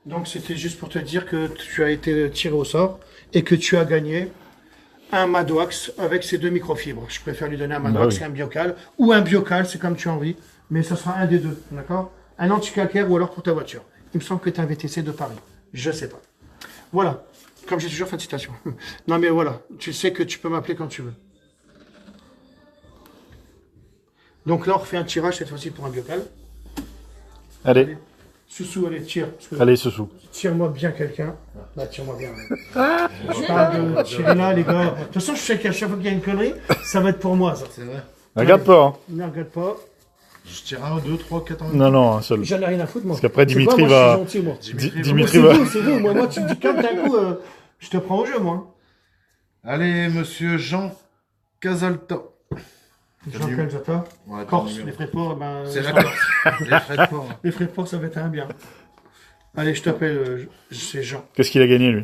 Donc, c'était juste pour te dire que tu as été tiré au sort et que tu as gagné un Madwax avec ces 2 microfibres. Je préfère lui donner un Madwax oui. qu'un biocal. Ou un biocal, c'est comme tu as envie. Mais ce sera un des deux, d'accord? Un anticalcaire ou alors pour ta voiture. Il me semble que tu as un VTC de Paris. Je sais pas. Voilà. Comme j'ai toujours fait de citation. Non mais voilà. Tu sais que tu peux m'appeler quand tu veux. Donc là, on refait un tirage cette fois-ci pour un biocal. Allez, Soussou, allez, tire. Parce que- allez, Soussou. Tire-moi bien quelqu'un. Bah, tire-moi bien. Je parle de tirer là, les gars. De toute façon, je sais qu'à chaque fois qu'il y a une connerie, ça va être pour moi, ça. C'est vrai. Regarde pas, hein. Ne regarde pas. Je tire 1, 2, 3, 4 ans. Non, non, un seul. J'en ai rien à foutre, moi. Parce qu'après, C'est Dimitri quoi, moi, va- je suis gentil, moi. Dimitri C'est va... vous, c'est vous. Moi, tu me dis comme d'un coup, je te prends au jeu, moi. Allez, monsieur Jean Casalta. Jean Calzata. Ouais, Corse, numéro. les frais de port, ben... C'est la Corse. Les frais de port. Les frais de port, ça va être un bien. Allez, je t'appelle, c'est Jean. Qu'est-ce qu'il a gagné, lui?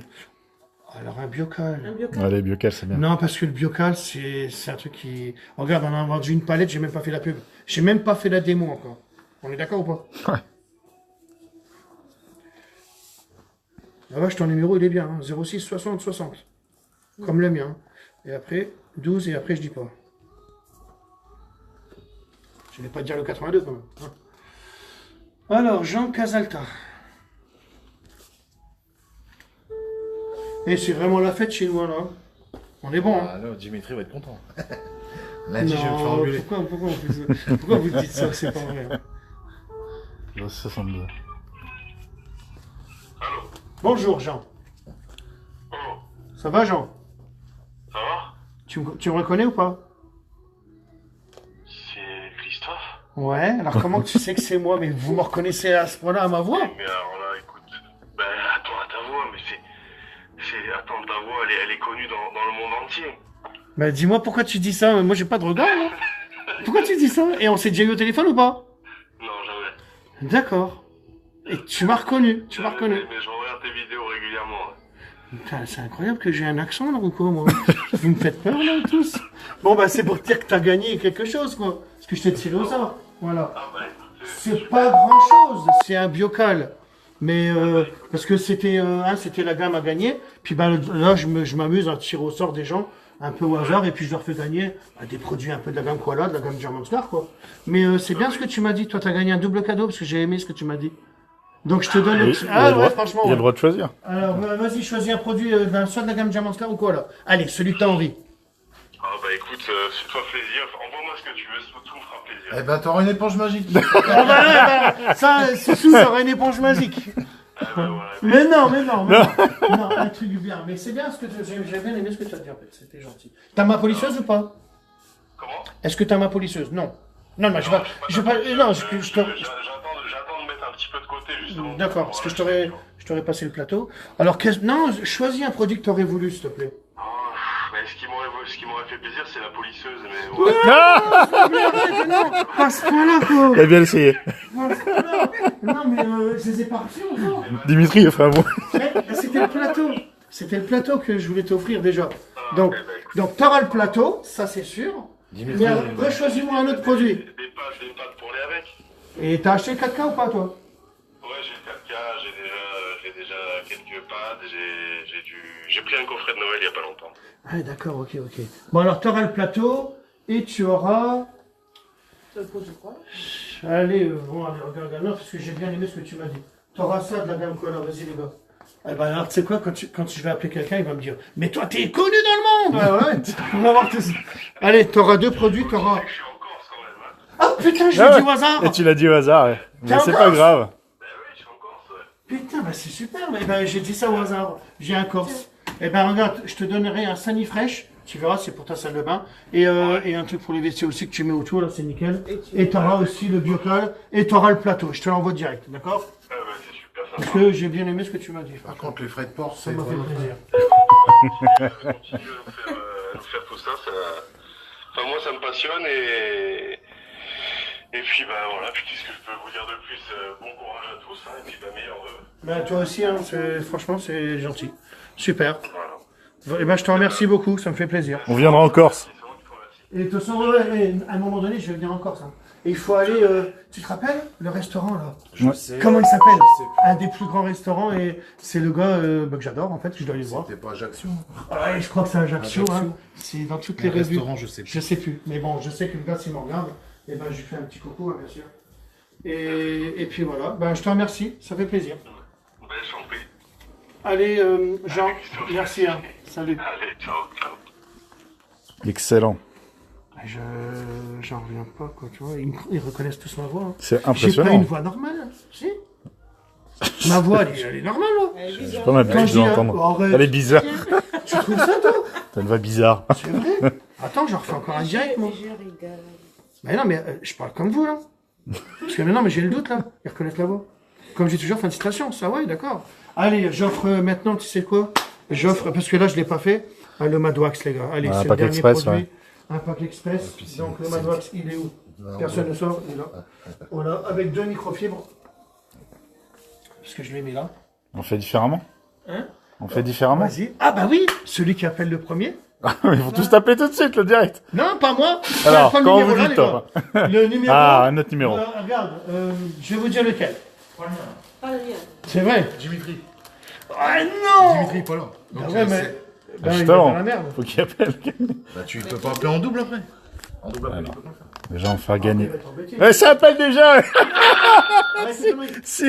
Alors un biocal. Un biocal. Allez, Biocal, c'est bien. Non, parce que le biocal, c'est un truc qui... Regarde, on a vendu une palette, j'ai même pas fait la pub. J'ai même pas fait la démo encore. On est d'accord ou pas? Ouais. La vache, ton numéro, il est bien. Hein. 06 60 60. Comme le mien. Et après, 12, et après, je dis pas. Je vais pas dire le 82 quand même. Hein. Alors, Jean Casalta. Et c'est vraiment la fête chez nous, là. On est bon, hein. Ah, là, Dimitri va être content. Lundi, je vais me faire engueuler. Pourquoi vous dites ça? C'est pas vrai. Hein. 62. Allô? Bonjour, Jean. Oh, Ça va, Jean? ça va? Tu me reconnais ou pas? C'est Christophe? Ouais, alors comment tu sais que c'est moi? Mais vous me reconnaissez à ce point-là à ma voix? Mais alors là, écoute, ben attends, à ta voix, mais attends, ta voix, elle est connue dans le monde entier. Bah dis-moi pourquoi tu dis ça? Moi j'ai pas de regard, moi. Pourquoi tu dis ça? Et on s'est déjà eu au téléphone ou pas? Non, jamais. D'accord. Et tu m'as reconnu, tu m'as reconnu. Mais je regarde tes vidéos régulièrement. Putain, c'est incroyable que j'ai un accent là ou quoi, moi? Vous me faites peur là tous? Bon bah c'est pour te dire que t'as gagné quelque chose, quoi. Parce que je t'ai tiré au sort. Voilà. Ah bah, C'est pas grand chose, c'est un biocal. Mais parce que c'était la gamme à gagner. Puis bah, là, je m'amuse à tirer au sort des gens un peu au hasard et puis je leur fais gagner des produits un peu de la gamme Koala, de la gamme German Star, quoi. Mais c'est bien ce que tu m'as dit. Toi, t'as gagné un double cadeau parce que j'ai aimé ce que tu m'as dit. Donc je te donne. Il a le droit, franchement. il a Ouais. le droit de choisir. Alors vas-y, choisis un produit, soit de la gamme German Star ou quoi là. Allez, celui que t'as envie. ah bah écoute, fais-toi plaisir. Envoie-moi ce que tu veux, tout me fera plaisir. Eh ben, t'auras une éponge magique. Ah bah, ça, Soussou, ça aura une éponge magique. Ah bah voilà. Mais non. Non, un truc bien. Mais c'est bien ce que j'ai bien aimé ce que tu as dit en fait. C'était gentil. T'as ma polisseuse ou pas? Comment? Est-ce que t'as ma polisseuse? Non. Non, je vais pas. Non, je te. J'attends de mettre un petit peu de côté justement. D'accord, parce que je t'aurais passé le plateau. Alors, non, choisis un produit que t'aurais voulu, s'il te plaît. Oh, mais ce qui m'aurait fait plaisir, c'est la polisseuse, mais ouais. Non, pas ce point-là, quoi. Il a bien essayé. Pas ce point-là. Non, mais je les ai pas reçus encore. Dimitri, enfin bon. C'était le plateau. C'était le plateau que je voulais t'offrir déjà. Donc t'auras le plateau, ça c'est sûr. Dimitri, Mais rechoisis-moi un autre produit. Des pâtes pour les avec. Et t'as acheté le 4K ou pas, toi? Ouais, j'ai le 4K, j'ai déjà quelques pads, j'ai pris un coffret de Noël il y a pas longtemps. Ah d'accord, ok. Bon alors t'auras le plateau et tu auras... Ça le produit quoi? Allez, regarde, non, parce que j'ai bien aimé ce que tu m'as dit. T'auras ça de la gamme Koala, vas-y les gars. Eh ben alors tu sais quoi, quand je vais appeler quelqu'un, il va me dire « Mais toi t'es connu dans le monde !» Ouais, on va voir tout ça. Allez, t'auras deux produits, t'auras... Je suis en Corse quand même. Hein. Ah putain, je Ah l'ai ouais. dit au hasard. Et tu l'as dit au hasard, ouais. Mais T'es c'est en pas Corse? grave. Ben oui, je suis en Corse, ouais. Putain, bah c'est super, mais ben, j'ai dit ça au hasard. J'ai un Corse. Eh ben regarde, je te donnerai un Sanifresh, tu verras, c'est pour ta salle de bain. Et un truc pour les WC aussi que tu mets autour, là, c'est nickel. Et t'auras aussi le biocal, et t'auras le plateau. Je te l'envoie direct, d'accord? Ah bah c'est super Parce sympa. que j'ai bien aimé ce que tu m'as dit. Par contre, les frais de port, Ça c'est... m'a fait plaisir. Continue à nous faire tout ça, enfin moi ça me passionne et puis bah voilà, puis qu'est-ce que je peux vous dire de plus, bon courage à tous, hein, et puis bah meilleur vœu. Ben toi aussi, hein, franchement, c'est gentil. Super. Voilà. Eh ben je te remercie beaucoup, ça me fait plaisir. On viendra en Corse. C'est moi qui te remercie. Et de toute façon, à un moment donné, je vais venir en Corse. Hein. Et il faut aller, tu te rappelles, le restaurant là? Ouais. sais. Comment il s'appelle? Je sais Un des plus grands restaurants et c'est le gars que j'adore en fait, que je dois aller voir. C'était pas Ajaccio. Ouais, je crois que c'est Ajaccio. Ajaccio. Hein. C'est dans toutes les Les revues. restaurants, je sais plus. Je sais plus. Mais bon, je sais que le gars, s'il me regarde, et ben, je lui fais un petit coucou, hein, bien sûr. Et puis voilà. Ben, je te remercie. Ça fait plaisir. Ben je t'en prie. Allez, Jean, merci. Hein. Salut. Allez, ciao, ciao. Excellent. J'en reviens pas, quoi, tu vois. Ils reconnaissent tous ma voix. Hein. C'est J'ai pas impressionnant. une voix normale, hein. Si. Ma voix, elle est normale, là. Elle est J'ai bizarre. pas mal Quand de je dis, l'entendre. arrête. Elle est bizarre. Tu trouves ça, toi? T'as une voix bizarre. C'est vrai? Attends, j'en refais encore un direct, moi. Je rigole. Mais non, mais je parle comme vous, là. Parce que maintenant, mais j'ai le doute, là. Ils reconnaissent la voix. Comme j'ai toujours fait une citation, ça, ouais, d'accord. Allez, j'offre maintenant, tu sais quoi? J'offre, parce que là, je l'ai pas fait, le Madwax, les gars. Allez, Un c'est le pack dernier express, produit. ouais. Un pack express. Donc, le c'est- Madwax, il est où? Personne ne sort, il est là. Voilà, avec 2 microfibres. Parce que je l'ai mis là. On fait différemment. Hein? On fait différemment. Vas-y. Ah bah oui, celui qui appelle le premier. Ils vont tous taper tout de suite, le direct. Non, pas moi. Alors, Pas le quand numéro vous là, dites, les gars. Le numéro. Ah, un autre numéro. Regarde, je vais vous dire lequel. Pas le mien. C'est vrai. Dimitri. Ah non. Dimitri, pas là. Bah Donc, ouais, mais. c'est- Ben, il est Justement, dans la merde. faut qu'il appelle. Bah, tu peux pas appeler en double après. En double après, tu peux pas le faire. Déjà, on va faire gagner. Il va être embêté. Ouais, ça appelle déjà. Arrête ces conneries. Si.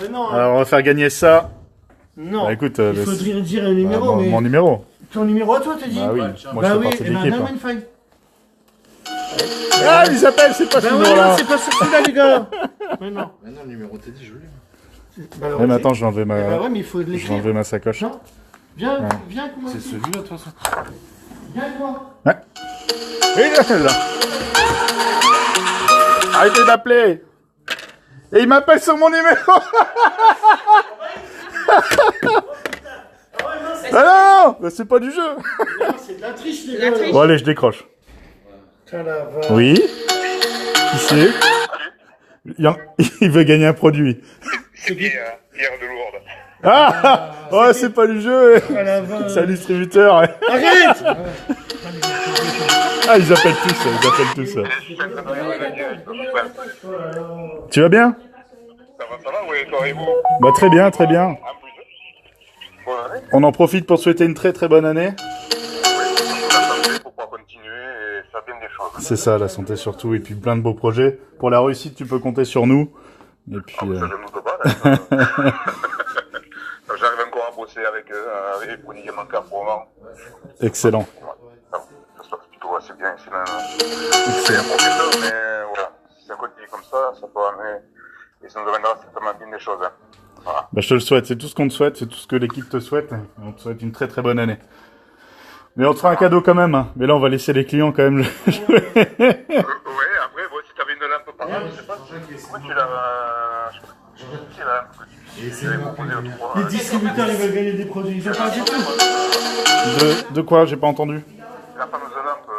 Mais non, hein. Alors, on va faire gagner ça. Non. Bah, écoute, il faudrait dire un numéro, mon, mais. mon numéro. Ton numéro à toi, t'as dit. Bah oui, Ouais, tiens. moi Bah je fais oui, partie de et ben l'équipe. donne-moi hein. une feuille. Ah, ils appellent, c'est pas ce Bah oui, numéro-là. non, c'est pas sur celui-là, les gars. Mais non. Maintenant, le numéro t'es dit, je l'ai. Bah, alors, Ouais, mais vas-y. attends, je vais enlever Bah ma, ouais, mais il faut je vais l'écrire. enlever ma sacoche. Non. Viens, Ouais. viens, comment C'est ici. celui-là, de toute façon. Viens avec moi. Et là. Arrêtez d'appeler. Et il m'appelle sur mon numéro. Ah non, mais c'est pas du jeu. Non, c'est de la triche, les La gars. triche. Bon allez, je décroche. Putain, la vache. Oui. Qui c'est? Il veut gagner un produit. C'est qui Pierre de Lourdes. Ah, oh, c'est pas du jeu. Ah, la vache. C'est un distributeur. Arrête. Ah, ils appellent tous. Ils appellent tous. Tu vas bien? Ça va, oui, toi et vous? Bah très bien, très bien. En plus. Bonne année. On en profite pour souhaiter une très très bonne année. Pour pouvoir continuer et faire bien des choses. C'est ça, la santé surtout, et puis plein de beaux projets. Pour la réussite, tu peux compter sur nous. Et puis, Ça, je ne doute pas. là. J'arrive encore à bosser avec eux, avec prodigament car pour le moment. excellent. Ça se passe plutôt assez bien. C'est un professeur, mais voilà. Si ça continue comme ça peut amener. Et ça nous amènera certainement bien des choses. Hein. Voilà. Bah, je te le souhaite, c'est tout ce qu'on te souhaite, c'est tout ce que l'équipe te souhaite. On te souhaite une très très bonne année. Mais on te fera un cadeau quand même, hein. Mais là, on va laisser les clients quand même jouer. Ouais, après, bon, si t'avais une lampe par là, je sais pas. Comment tu l'as. C'est la lampe que tu avais proposé l'autre fois. Les distributeurs, ils veulent gagner des produits. Ils ont pas du tout. De quoi? J'ai pas entendu. La fameuse lampe.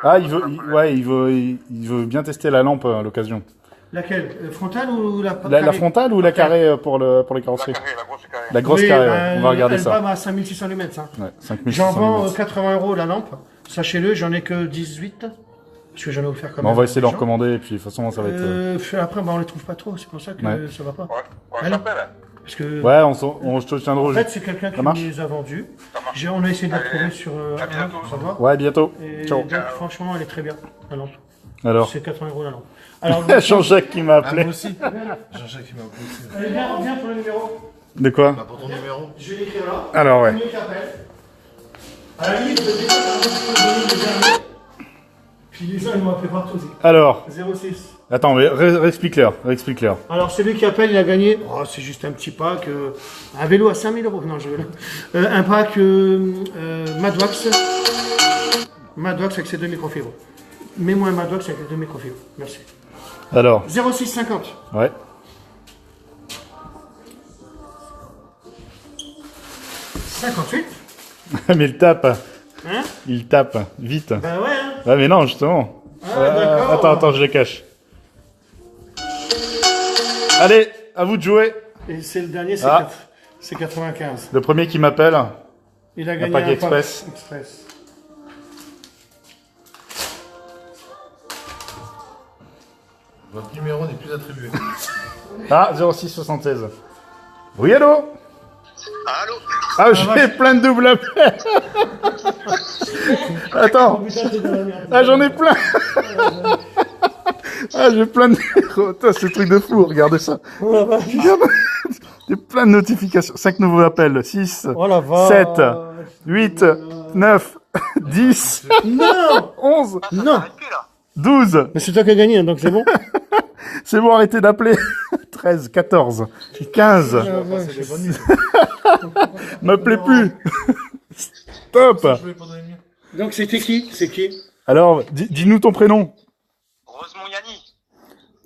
Ah, il veut bien tester la lampe à l'occasion. Laquelle frontale ou la La carré frontale ou la carrée pour les La carrosseries? carrée, la grosse carrée. La grosse Oui, carrée, ben, ouais. On va regarder elle ça. va à 5600 lumens. Hein. Ouais, 5600 J'en vends lumens. 80 € la lampe. Sachez-le, j'en ai que 18. Parce que j'en ai offert quand Bon, même. on va essayer de aux le gens. recommander et puis de toute façon ça va être. Après, on les trouve pas trop. C'est pour ça que Ouais. ça va pas. Ouais, on Alors s'appelle. Parce que. Ouais, je te tiendrai au En jus. fait, c'est quelqu'un qui marche me les a vendus. marche. On a essayé de la Allez, trouver sur à bientôt. ça va. Ouais, bientôt. Et Ciao. donc, franchement, elle est très bien, la lampe. Alors, C'est 80 € la lampe. Alors, Jean-Jacques qui m'a Ah, appelé. moi aussi. Jean-Jacques, il m'a appelé aussi. allez, viens pour le numéro. De quoi? Bah, pour ton numéro. Je vais l'écrire là. Alors, ouais. Premier qui appelle. À la limite, je vais donner le dernier. Puis les gens, ils m'ont appelé partout aussi. Alors, 06. attends, mais réexplique-leur. Réexplique-leur. Alors, celui qui appelle, il a gagné. Oh, c'est juste un petit pack. Un vélo à 5000 €. Non, je un pack Madwax. Madwax avec ses 2 microfibres. Mets-moi un Madwax avec les 2 microfibres. Merci. Alors, 0650. ouais. 58. Mais il tape. Hein? Il tape. Vite. Ben ouais, hein. Ouais, mais non, justement. Ah, d'accord. Attends, je les cache. Allez, à vous de jouer. Et c'est le dernier, Ah. c'est 95. Le premier qui m'appelle. Il a gagné pack un express. pack express. Votre numéro n'est plus attribué. Ah, 0676. Oui, allô? Allô? Ah, j'ai plein de doubles appels. Attends. Putain, t'es dans la merde. Ah, j'en ai plein. Ah, j'ai plein de numéros. Putain, c'est un truc de fou, regardez ça. Oh la vache. Regarde. J'ai plein de notifications. 5 nouveaux appels. 6, Oh la vache. 7, 8, 9, 10, Non. 11, Non. 12. Mais c'est toi qui as gagné, hein, donc c'est bon. C'est bon, arrêtez d'appeler. 13, 14, 15. C'est des bonnes nuits. M'appelez plus. Stop. Je vais pas donner le mien. Donc c'était qui? C'est qui? Alors, dis-nous ton prénom. Rosemont Yanni.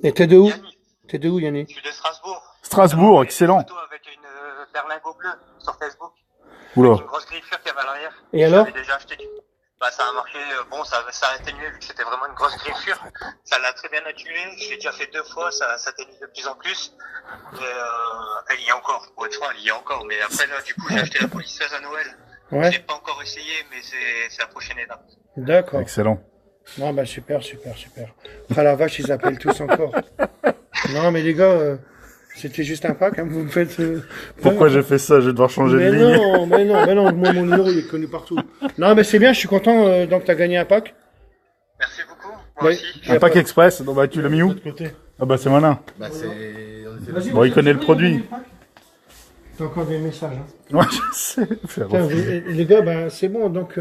Et t'es de où? Yanni. T'es de où, Yannick? Je suis de Strasbourg. Strasbourg, excellent. Une photo avec une berlingot bleu sur Facebook. Oula. Une grosse grille qu'il y avait à l'arrière. Et alors? J'avais déjà acheté. Bah, ça a marché, bon, ça a atténué vu que c'était vraiment une grosse griffure. Ça l'a très bien atténué. Je l'ai déjà fait 2 fois, ça s'atténue de plus en plus. Et il y a encore, pour être franc, il y a encore. Mais après, là, du coup, j'ai acheté la polisseuse à Noël. Ouais. J'ai pas encore essayé, mais c'est la prochaine étape. D'accord. Excellent. Non, bah super. Ah la vache, ils appellent tous encore. Non, mais les gars, c'était juste un pack, hein, vous me faites... Pourquoi j'ai fait ça? Je vais devoir changer de ligne. Mais non, moi, mon numéro, il est connu partout. Non, mais c'est bien, je suis content, donc t'as gagné un pack. Merci beaucoup. Moi Ouais. aussi. Un pack express, donc bah tu l'as mis où? Ah bah c'est malin. Bah, c'est. Bon, il connaît le produit. T'as encore des messages, hein. Ouais, je sais. Faire Putain, refuser. les gars, bah c'est bon, donc...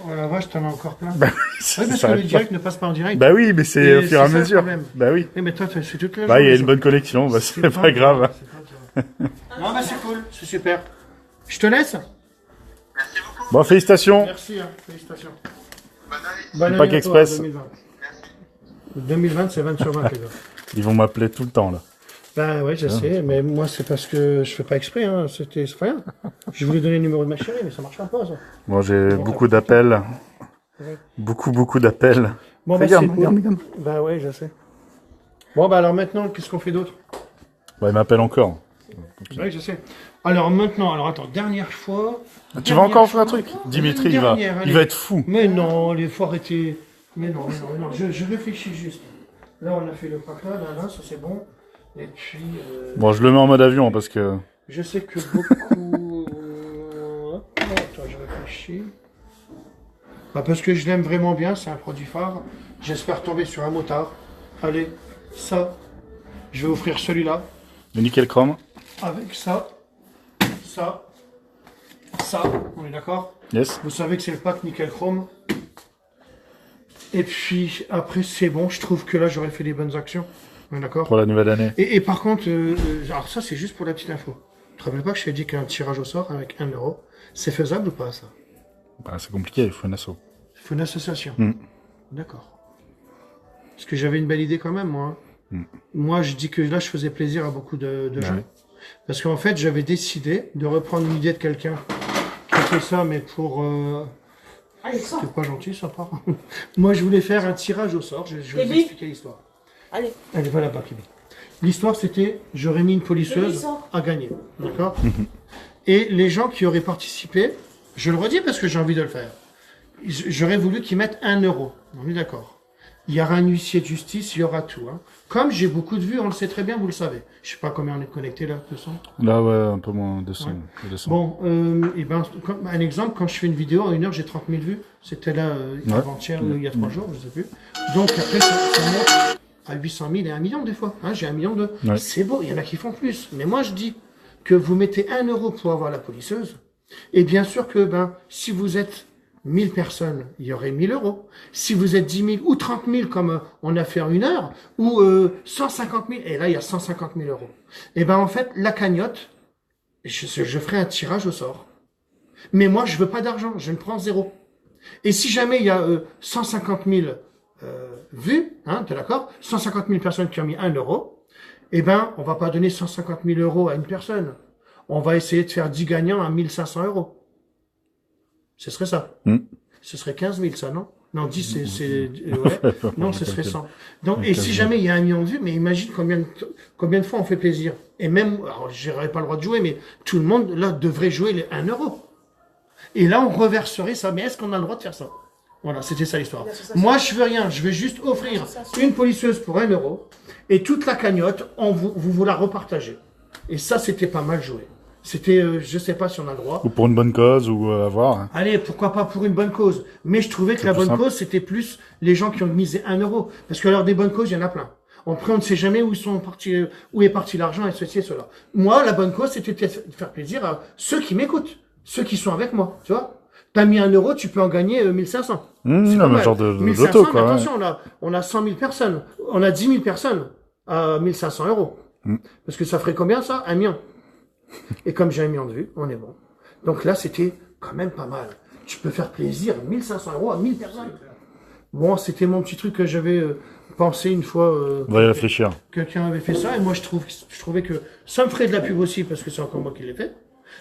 Oh la vache, t'en as encore plein. Bah oui, Oui, ça parce que s'arrête le pas. direct ne passe pas en direct. Bah oui, mais c'est Et au fur et à c'est ça, le mesure. problème. Bah oui. Oui, mais toi, c'est toute la Bah il y a journée, une bonne connexion, bah c'est pas ça. grave. C'est pas grave. Non, bah c'est cool, c'est super. Je te laisse. Merci beaucoup. Bon, félicitations. Merci, hein. Félicitations. Bonne année. Bonne Pack année à toi, Express. 2020. 2020, c'est 20 sur 20, les gars. Ils vont m'appeler tout le temps là. Ben ouais, je sais, mais moi c'est parce que je fais pas exprès, hein. C'est rien. Je voulais donner le numéro de ma chérie, mais ça marche pas, ça. Bon, j'ai beaucoup d'appels. Ouais. Beaucoup d'appels. Bon, bah Regarde, c'est regarde, cool. regarde. Bah ouais, je sais. Bon, bah alors maintenant, qu'est-ce qu'on fait d'autre? Bah, il m'appelle encore. Ouais, je sais. Alors maintenant, attends, dernière fois. Tu vas encore faire un truc? Dimitri, il va Allez. être fou. Mais non, il faut arrêter. Mais non. Je réfléchis juste. Là, on a fait le pack là, ça c'est bon. Et puis, Bon, je le mets en mode avion parce que... je sais que beaucoup... Attends, je réfléchis. Bah, parce que je l'aime vraiment bien, c'est un produit phare. J'espère tomber sur un motard. Allez, ça. Je vais offrir celui-là. Le nickel chrome. Avec ça. On est d'accord? Yes. Vous savez que c'est le pack nickel chrome. Et puis après c'est bon, je trouve que là j'aurais fait les bonnes actions. On est d'accord? Pour la nouvelle année. Et par contre, alors ça c'est juste pour la petite info. Tu te rappelles pas que je t'ai dit qu'un tirage au sort avec 1 euro, c'est faisable ou pas ça? Bah, c'est compliqué, il faut une asso. Il faut une association. Mm. D'accord. Parce que j'avais une belle idée quand même, moi. Moi je dis que là je faisais plaisir à beaucoup de gens. Ouais. Parce qu'en fait j'avais décidé de reprendre une idée de quelqu'un qui fait ça, mais pour... C'est pas gentil, ça part. Moi, je voulais faire un tirage au sort. Je vais vous expliquer l'histoire. Allez. Allez, voilà, pas Kibi. L'histoire, c'était, j'aurais mis une polisseuse à gagner. D'accord? Et les gens qui auraient participé, je le redis parce que j'ai envie de le faire, j'aurais voulu qu'ils mettent 1 euro. On est d'accord? Il y aura un huissier de justice, il y aura tout. Hein. Comme j'ai beaucoup de vues, on le sait très bien, vous le savez. Je sais pas combien on est connecté là, 200. Là, ouais, un peu moins, 200. Ouais. 200. Bon, et ben, comme un exemple, quand je fais une vidéo, en 1 heure, j'ai 30 000 vues. C'était là, avant-hier, il y a 3 jours, je sais plus. Donc après, ça monte à 800 000 et 1 million des fois. Hein, j'ai 1 million de... Ouais. C'est beau, il y en a qui font plus. Mais moi, je dis que vous mettez 1 euro pour avoir la polisseuse. Et bien sûr que, si vous êtes 1000 personnes, il y aurait 1000 euros. Si vous êtes 10 000 ou 30 000 comme on a fait en 1 heure, ou 150 000, et là il y a 150 000 euros. Et en fait, la cagnotte, je ferai un tirage au sort. Mais moi, je veux pas d'argent, je ne prends 0. Et si jamais il y a 150 000 vues, hein, t'es d'accord? 150 000 personnes qui ont mis 1 euro, on va pas donner 150 000 euros à une personne. On va essayer de faire 10 gagnants à 1 500 euros. Ce serait ça. Ce serait 15 000, ça, non? Non, 10, ouais. Non, ce serait 100. Donc, et si jamais il y a 1 million de vues, mais imagine combien de fois on fait plaisir. Et même, alors, j'aurais pas le droit de jouer, mais tout le monde, là, devrait jouer les 1 euro. Et là, on reverserait ça. Mais est-ce qu'on a le droit de faire ça? Voilà, c'était ça l'histoire. Moi, je veux rien. Je vais juste offrir une polisseuse pour 1 euro. Et toute la cagnotte, vous la repartagez. Et ça, c'était pas mal joué. C'était, je sais pas si on a le droit. Ou pour une bonne cause, ou à voir. Hein. Allez, pourquoi pas pour une bonne cause. Mais je trouvais que la bonne cause, c'était plus les gens qui ont misé 1 euro. Parce que alors, des bonnes causes, il y en a plein. Après, on ne sait jamais où est parti l'argent et ceci et cela. Moi, la bonne cause, c'était de faire plaisir à ceux qui m'écoutent. Ceux qui sont avec moi, tu vois. T'as mis 1 euro, tu peux en gagner 1500. C'est pas mal. Genre de 1500, loto, quoi. mais attention, on a 100 000 personnes. On a 10 000 personnes à 1500 euros. Parce que ça ferait combien, ça? 1 million. Et comme j'ai 1 million de vues, on est bon. Donc là, c'était quand même pas mal. Tu peux faire plaisir, 1500 euros à 1000 personnes. Bon, c'était mon petit truc que j'avais pensé une fois. On va y réfléchir. Quelqu'un avait fait ça, et moi je trouvais que ça me ferait de la pub aussi, parce que c'est encore moi qui l'ai fait.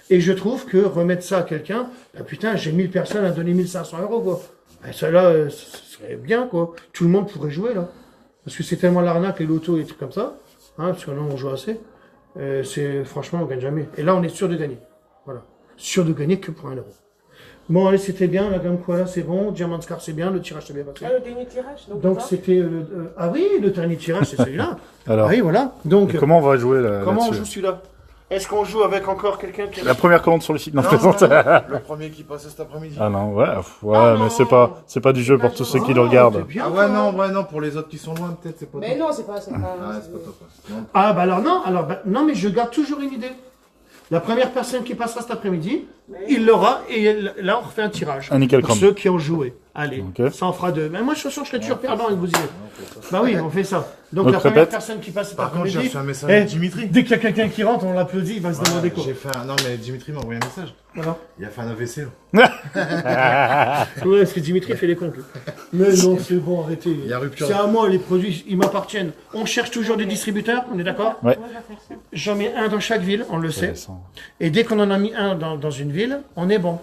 Et je trouve que remettre ça à quelqu'un, bah putain, j'ai 1000 personnes à donner 1500 €, quoi. Et ça là, ce serait bien, quoi. Tout le monde pourrait jouer, là. Parce que c'est tellement l'arnaque, les lotos et des trucs comme ça, hein, parce que là, on joue assez. Franchement, on gagne jamais. Et là, on est sûr de gagner. Voilà. Sûr de gagner que pour 1 €. Bon, allez, c'était bien, la gamme Koala, c'est bon, Diamant Scar, c'est bien, le tirage, c'est bien passé. Ah, le dernier tirage. Donc, c'était ah oui, le dernier tirage, c'est celui-là. Alors, Ah oui, voilà. Donc, et comment on va jouer là, comment on là-dessus joue celui-là? Est-ce qu'on joue avec encore quelqu'un qui a... La première commande sur le site. Non, je Non, plaisante. non, non, le premier qui passe cet après-midi. Ah non, ouais, Ah mais non. c'est pas du jeu pour tous ceux qui le Oh, regardent. t'es bien, Ah toi. ouais, non, ouais, non, pour les autres qui sont loin, peut-être, c'est pas Mais top. non, c'est pas. Ah, c'est pas top. Ouais. Non. Ah, bah alors non, mais je garde toujours une idée. La première personne qui passera cet après-midi, il l'aura, et là, on refait un tirage. Un nickel Pour chrome. ceux qui ont joué. Allez, Ok. ça en fera deux. Mais moi, je suis sûr, je serai toujours perdant avec vous y êtes. Bah oui, on fait ça. Donc, Donc, la première répète. personne qui passe cet Par contre, j'ai après-midi, reçu un message eh, de Dimitri. dès qu'il y a quelqu'un qui rentre, on l'applaudit, il va se demander quoi. J'ai fait un... Non, mais Dimitri m'a envoyé un message. Voilà. Il a fait un AVC. Là. Ouais, parce que Dimitri fait les comptes. lui. Mais non, c'est bon, arrêtez. Il y a rupture. C'est à moi, les produits, ils m'appartiennent. On cherche toujours des distributeurs, on est d'accord? Ouais. J'en mets un dans chaque ville, on le sait. Intéressant. Et dès qu'on en a mis un dans une ville, on est bon.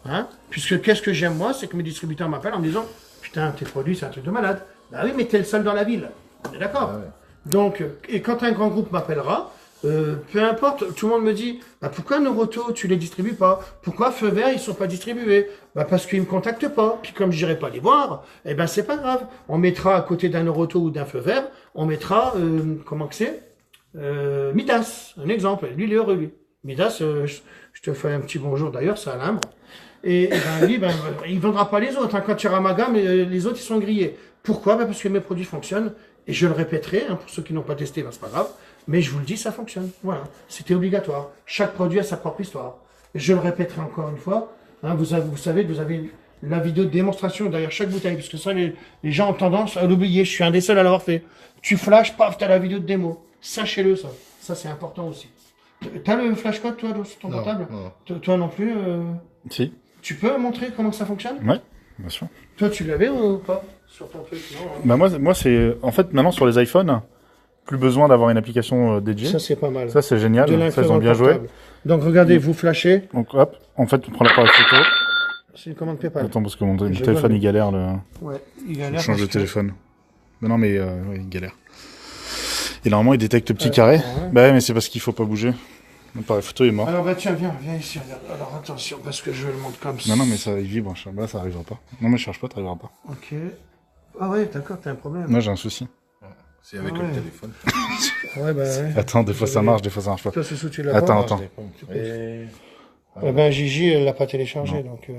Hein? Puisque qu'est-ce que j'aime moi, c'est que mes distributeurs m'appellent en me disant putain, tes produits, c'est un truc de malade. Bah oui, mais t'es le seul dans la ville. On est d'accord. Ah ouais. Donc, et quand un grand groupe m'appellera, peu importe, tout le monde me dit bah pourquoi Noroto, tu les distribues pas? Pourquoi Feu Vert, ils sont pas distribués? Bah parce qu'ils me contactent pas. Puis comme j'irai pas les voir, eh ben c'est pas grave. On mettra à côté d'un Noroto ou d'un Feu Vert, on mettra, comment que c'est? Midas, un exemple. Lui, il est heureux, lui. Midas, je te fais un petit bonjour d'ailleurs, c'est à l'Imbre. Et ben, lui, ben, il vendra pas les autres. Hein. Quand tu auras ma gamme, les autres, ils sont grillés. Pourquoi? Ben, parce que mes produits fonctionnent. Et je le répéterai, hein, pour ceux qui n'ont pas testé, ben, c'est pas grave. Mais je vous le dis, ça fonctionne. Voilà. C'était obligatoire. Chaque produit a sa propre histoire. Et je le répéterai encore une fois. Hein, vous savez que vous avez la vidéo de démonstration derrière chaque bouteille. Parce que ça, les gens ont tendance à l'oublier. Je suis un des seuls à l'avoir fait. Tu flashes, paf, t'as la vidéo de démo. Sachez-le, ça. Ça, c'est important aussi. T'as le flashcode, toi, sur ton Non, portable? non. Toi non plus Si, Tu peux montrer comment ça fonctionne? ouais, bien sûr. Toi, tu l'avais ou pas? Sur ton truc, non? Hein. Bah moi c'est en fait maintenant sur les iPhones, plus besoin d'avoir une application dédiée. Ça, c'est pas mal. Ça c'est De génial, ça l'info ils dans ont le bien joué. portable. Donc, regardez, vous flashez. Donc hop, en fait on prend l'appareil photo. C'est une commande PayPal. Attends parce que mon Je téléphone vois. il galère Ouais, il Faut galère. changer de parce que- téléphone. Mais non mais ouais, il galère. Et normalement il détecte le petit Ouais, carré. ouais. Bah ouais, mais c'est parce qu'il faut pas bouger. L'appareil photo est mort. Alors, bah, tiens, viens ici, regarde. Alors, attention, parce que je le montre comme ça. Non mais ça il vibre, là ça arrivera pas. Non mais je cherche pas, t'arriveras pas. Ok. Ah ouais, d'accord, t'as un problème. Moi j'ai un souci. C'est avec Ah ouais. le téléphone. Ouais, bah ouais. Attends, des fois ça marche, des fois ça marche pas. Toi, ce sous, tu l'as Attends, pas. attends. Et... Eh ben, Gigi, elle l'a pas téléchargé, donc...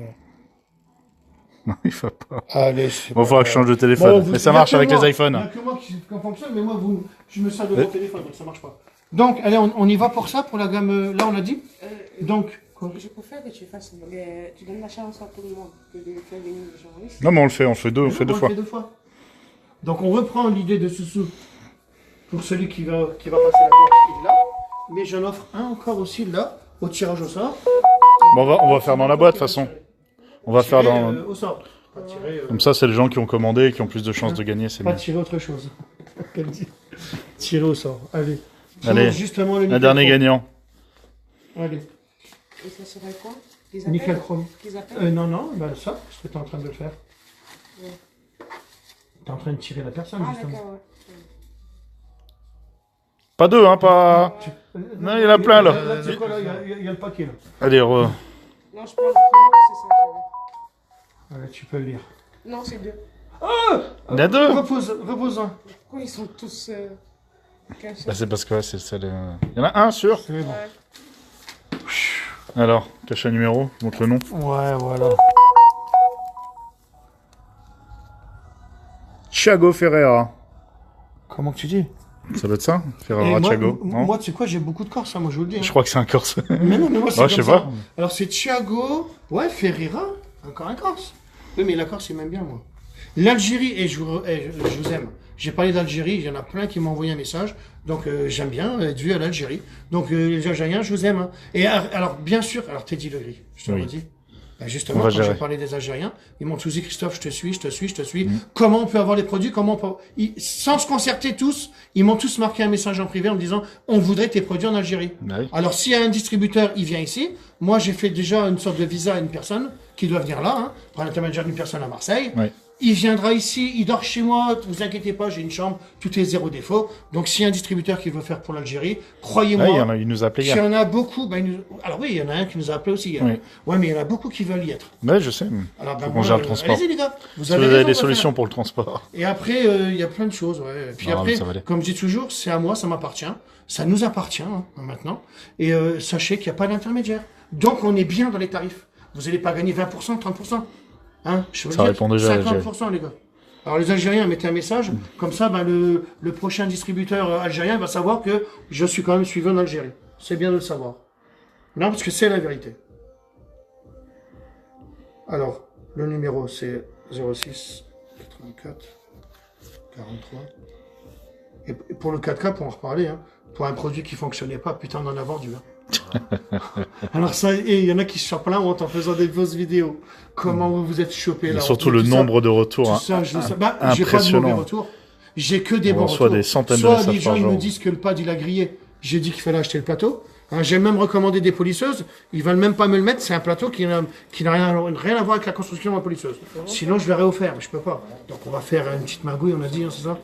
Non, il va pas. Allez, c'est Bon, pas faudra que je grave. change de téléphone. Bon, vous- mais ça il y a marche que avec moi. les Il iPhones. n'y a que moi qui fonctionne, mais moi, je me sers de mon téléphone, donc ça marche pas. Donc, allez, on y va pour ça, pour la gamme... Là, on a dit. Donc, quoi? Je préfère que tu fasses. Tu donnes la chance à tout le monde que de faire venir les journalistes. Non mais on le fait deux, on fait deux le fois. fait 2 fois. Donc, on reprend l'idée de Soussou pour celui qui va passer la porte, il l'a. Mais j'en offre un encore aussi, là, au tirage au sort. Bon, on va faire dans la boîte de toute façon. On va faire dans. Au sort. Pas tirer, Comme ça, c'est les gens qui ont commandé et qui ont plus de chances de gagner, c'est pas mieux. tirer autre chose. Qu'elle dit. Tirer au sort. Allez. Allez, Justement, le Un nickel dernier chrome. gagnant. Allez. Et ça serait quoi? Qu'ils Nickel appellent? chrome. Qu'ils appellent? Non, ben ça, ce que tu es en train de le faire. Ouais. Tu es en train de tirer la personne, Ah, justement. d'accord, ouais. Pas deux, hein, pas. Non, il y en a plein, là. Là, tu sais quoi, là, il y a le paquet, là. Allez, Non, je prends le premier parce que c'est ça qui va. Allez, tu peux le lire. Non, c'est deux. il y en a deux. Repose-en. Pourquoi ils sont tous cachés? Bah, c'est parce que ouais, c'est celle. Il y en a un sûr. C'est bon. Ouais. Alors, cache un numéro, je montre le nom. Ouais, voilà. Thiago Ferreira. Comment que tu dis? Ça doit être ça Et Ferreira, moi, Thiago. Non moi, tu sais quoi, j'ai beaucoup de Corse, hein, moi, je vous le dis. Hein. Je crois que c'est un Corse. Mais non, mais moi, c'est Ouais, comme je sais ça. pas. Alors, c'est Thiago, ouais, Ferreira, encore un Corse. Oui, mais la Corse, il m'aime bien, moi. L'Algérie, et je vous aime. J'ai parlé d'Algérie, il y en a plein qui m'ont envoyé un message. Donc, j'aime bien être vu à l'Algérie. Donc, les Algériens, je vous aime. Hein. Et alors, bien sûr, alors, Teddy Le Gris, je te le Oui. redis. Bah justement, On va quand j'ai gérer. parlé des Algériens, ils m'ont tous dit, Christophe, je te suis. Comment on peut avoir les produits, sans se concerter tous, ils m'ont tous marqué un message en privé en me disant, on voudrait tes produits en Algérie. Bah oui. Alors, s'il y a un distributeur, il vient ici. Moi, j'ai fait déjà une sorte de visa à une personne qui doit venir là, hein, par l'intermédiaire d'une personne à Marseille. Ouais. Il viendra ici, il dort chez moi, vous inquiétez pas, j'ai une chambre, tout est zéro défaut. Donc, s'il y a un distributeur qui veut faire pour l'Algérie, croyez-moi. Ah, il nous a appelé Il y hier. en a beaucoup. Alors oui, il y en a un qui nous a appelé aussi hier. Oui. Ouais, mais il y en a beaucoup qui veulent y être. Ouais, je sais. Alors, ben, Faut qu'on moi, gère le transport. allez-y les gars. Si vous avez raison, des on va solutions faire. pour le transport. Et après, il y a plein de choses. Ouais. Et puis Non, mais après, ça va aller. comme je dis toujours, c'est à moi, ça m'appartient. Ça nous appartient hein, maintenant. Et sachez qu'il n'y a pas d'intermédiaire. Donc on est bien dans les tarifs. Vous n'allez pas gagner 20%, 30%. Hein, je veux Ça dire, répond déjà à l'Algérie. 50% les gars. Alors les Algériens, mettez un message. Comme ça, ben, le prochain distributeur algérien va savoir que je suis quand même suivi en Algérie. C'est bien de le savoir. Non, parce que c'est la vérité. Alors, le numéro c'est 06 84 43. Et pour le 4K, pour en reparler, hein, pour un produit qui fonctionnait pas, putain, on en a vendu. Hein. Alors ça, et il y en a qui se plaindre en faisant des fausses vidéos. Comment vous vous êtes chopé Et là. surtout le nombre de retours. Tout Hein. ça, j'ai pas de Impressionnant. mauvais retours. J'ai que des On bons reçoit retours. des centaines de Soit messages les gens par ils jour. me disent que le pad il a grillé. J'ai dit qu'il fallait acheter le plateau. Hein, j'ai même recommandé des polisseuses. Ils veulent même pas me le mettre. C'est un plateau qui n'a rien à voir avec la construction de la polisseuse. Sinon, je l'aurais offert, mais je peux pas. Donc, on va faire une petite magouille, on a dit, hein, c'est ça.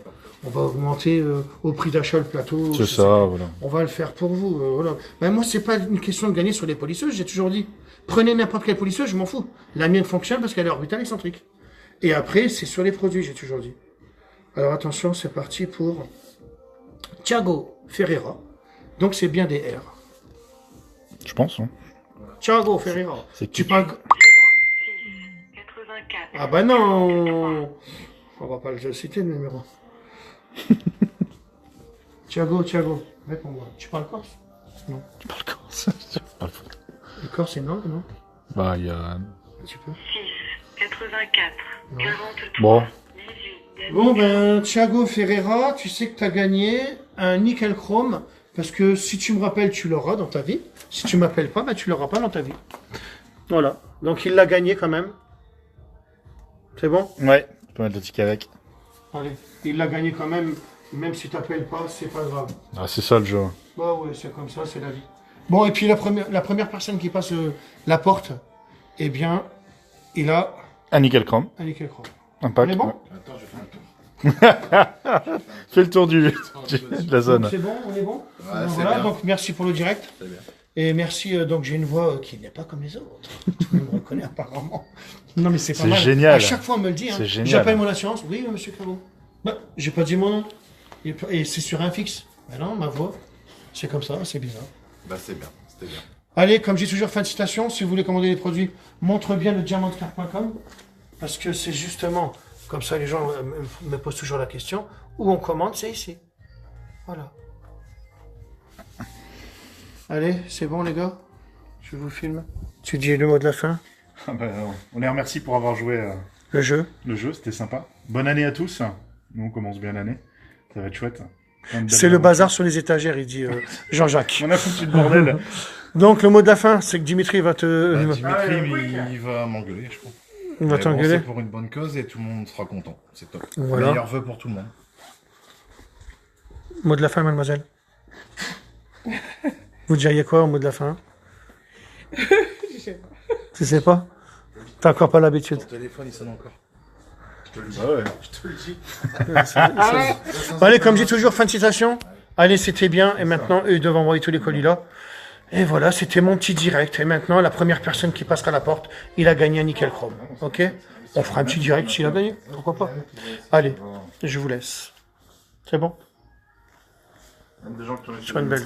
On va augmenter au prix d'achat le plateau. C'est je ça, sais pas. voilà. On va le faire pour vous. Voilà. Ben, moi, c'est pas une question de gagner sur les polisseuses. J'ai toujours dit, prenez n'importe quelle polisseuse, je m'en fous. La mienne fonctionne parce qu'elle est orbitale excentrique. Et après, c'est sur les produits, j'ai toujours dit. Alors attention, c'est parti pour Thiago Ferreira. Donc c'est bien des R. Je pense. Hein. Thiago Ferreira. C'est Tu qui parles... 06 84. Ah bah non. On va pas le citer le numéro. Thiago, réponds-moi. Tu parles corse? Non. Je parle corse. Je parle pas. Le corse c'est non, non? Bah, il y a... Un petit peu. 6 84 43 Bon. 18. Bon ben, Thiago Ferreira, tu sais que tu as gagné un nickel chrome, parce que si tu me rappelles, tu l'auras dans ta vie. Si tu m'appelles pas, ben tu l'auras pas dans ta vie. Voilà. Donc il l'a gagné quand même. C'est bon? Ouais, tu peux mettre le ticket avec. Allez. Il l'a gagné quand même, même si tu t'appelles pas, c'est pas grave. Ah, c'est ça le jeu. Bah ouais, c'est comme ça, c'est la vie. Bon, et puis la première personne qui passe la porte, eh bien, il a Un nickel chrome. un nickel chrome. Un pack. On est bon? Attends, je fais un tour. Fais le tour de la zone. Donc, c'est bon, on est bon? Ouais, Donc, c'est voilà, bien. donc merci pour le direct. C'est bien. Et merci, donc j'ai une voix qui n'est pas comme les autres. Tout le monde me reconnaît apparemment. Non mais c'est pas C'est mal. génial. À chaque fois on me le dit. Hein. C'est génial. J'appelle mon assurance. Oui, monsieur Cabot. Bah, j'ai pas dit mon nom. Et c'est sur un fixe. Mais non, ma voix. C'est comme ça, c'est bizarre. Bah, c'est bien. C'était bien. Allez, comme j'ai toujours fin de citation, si vous voulez commander des produits, montre bien le diamantecart.com. Parce que c'est justement, comme ça les gens me posent toujours la question, où on commande, c'est ici. Voilà. Allez, c'est bon les gars? Je vous filme. Tu dis le mot de la fin? Ah bah, on les remercie pour avoir joué Le jeu? le jeu, c'était sympa. Bonne année à tous. Nous, on commence bien l'année. Ça va être chouette. Plein de belles C'est le aventures. bazar sur les étagères, il dit Jean-Jacques. On a foutu le bordel. Donc le mot de la fin, c'est que Dimitri va te... Bah, il Dimitri, il va m'engueuler, je crois. va Mais bon, t'engueuler. c'est pour une bonne cause et tout le monde sera content. C'est top. Voilà. Meilleurs vœux pour tout le monde. Mot de la fin, mademoiselle. Vous diriez quoi au mot de la fin? Je sais pas. Tu sais pas? T'as encore pas l'habitude. Ton téléphone, il sonne encore. Ah ouais. Je te le dis. Allez, comme j'ai toujours, fin de citation. Allez, c'était bien. Et maintenant, eux, ils doivent envoyer tous les colis là. Et voilà, c'était mon petit direct. Et maintenant, la première personne qui passera à la porte, il a gagné un nickel chrome. Ok? On fera un petit direct s'il a gagné. Pourquoi pas? Allez, je vous laisse. C'est bon? Des gens qui ont Sois une belle.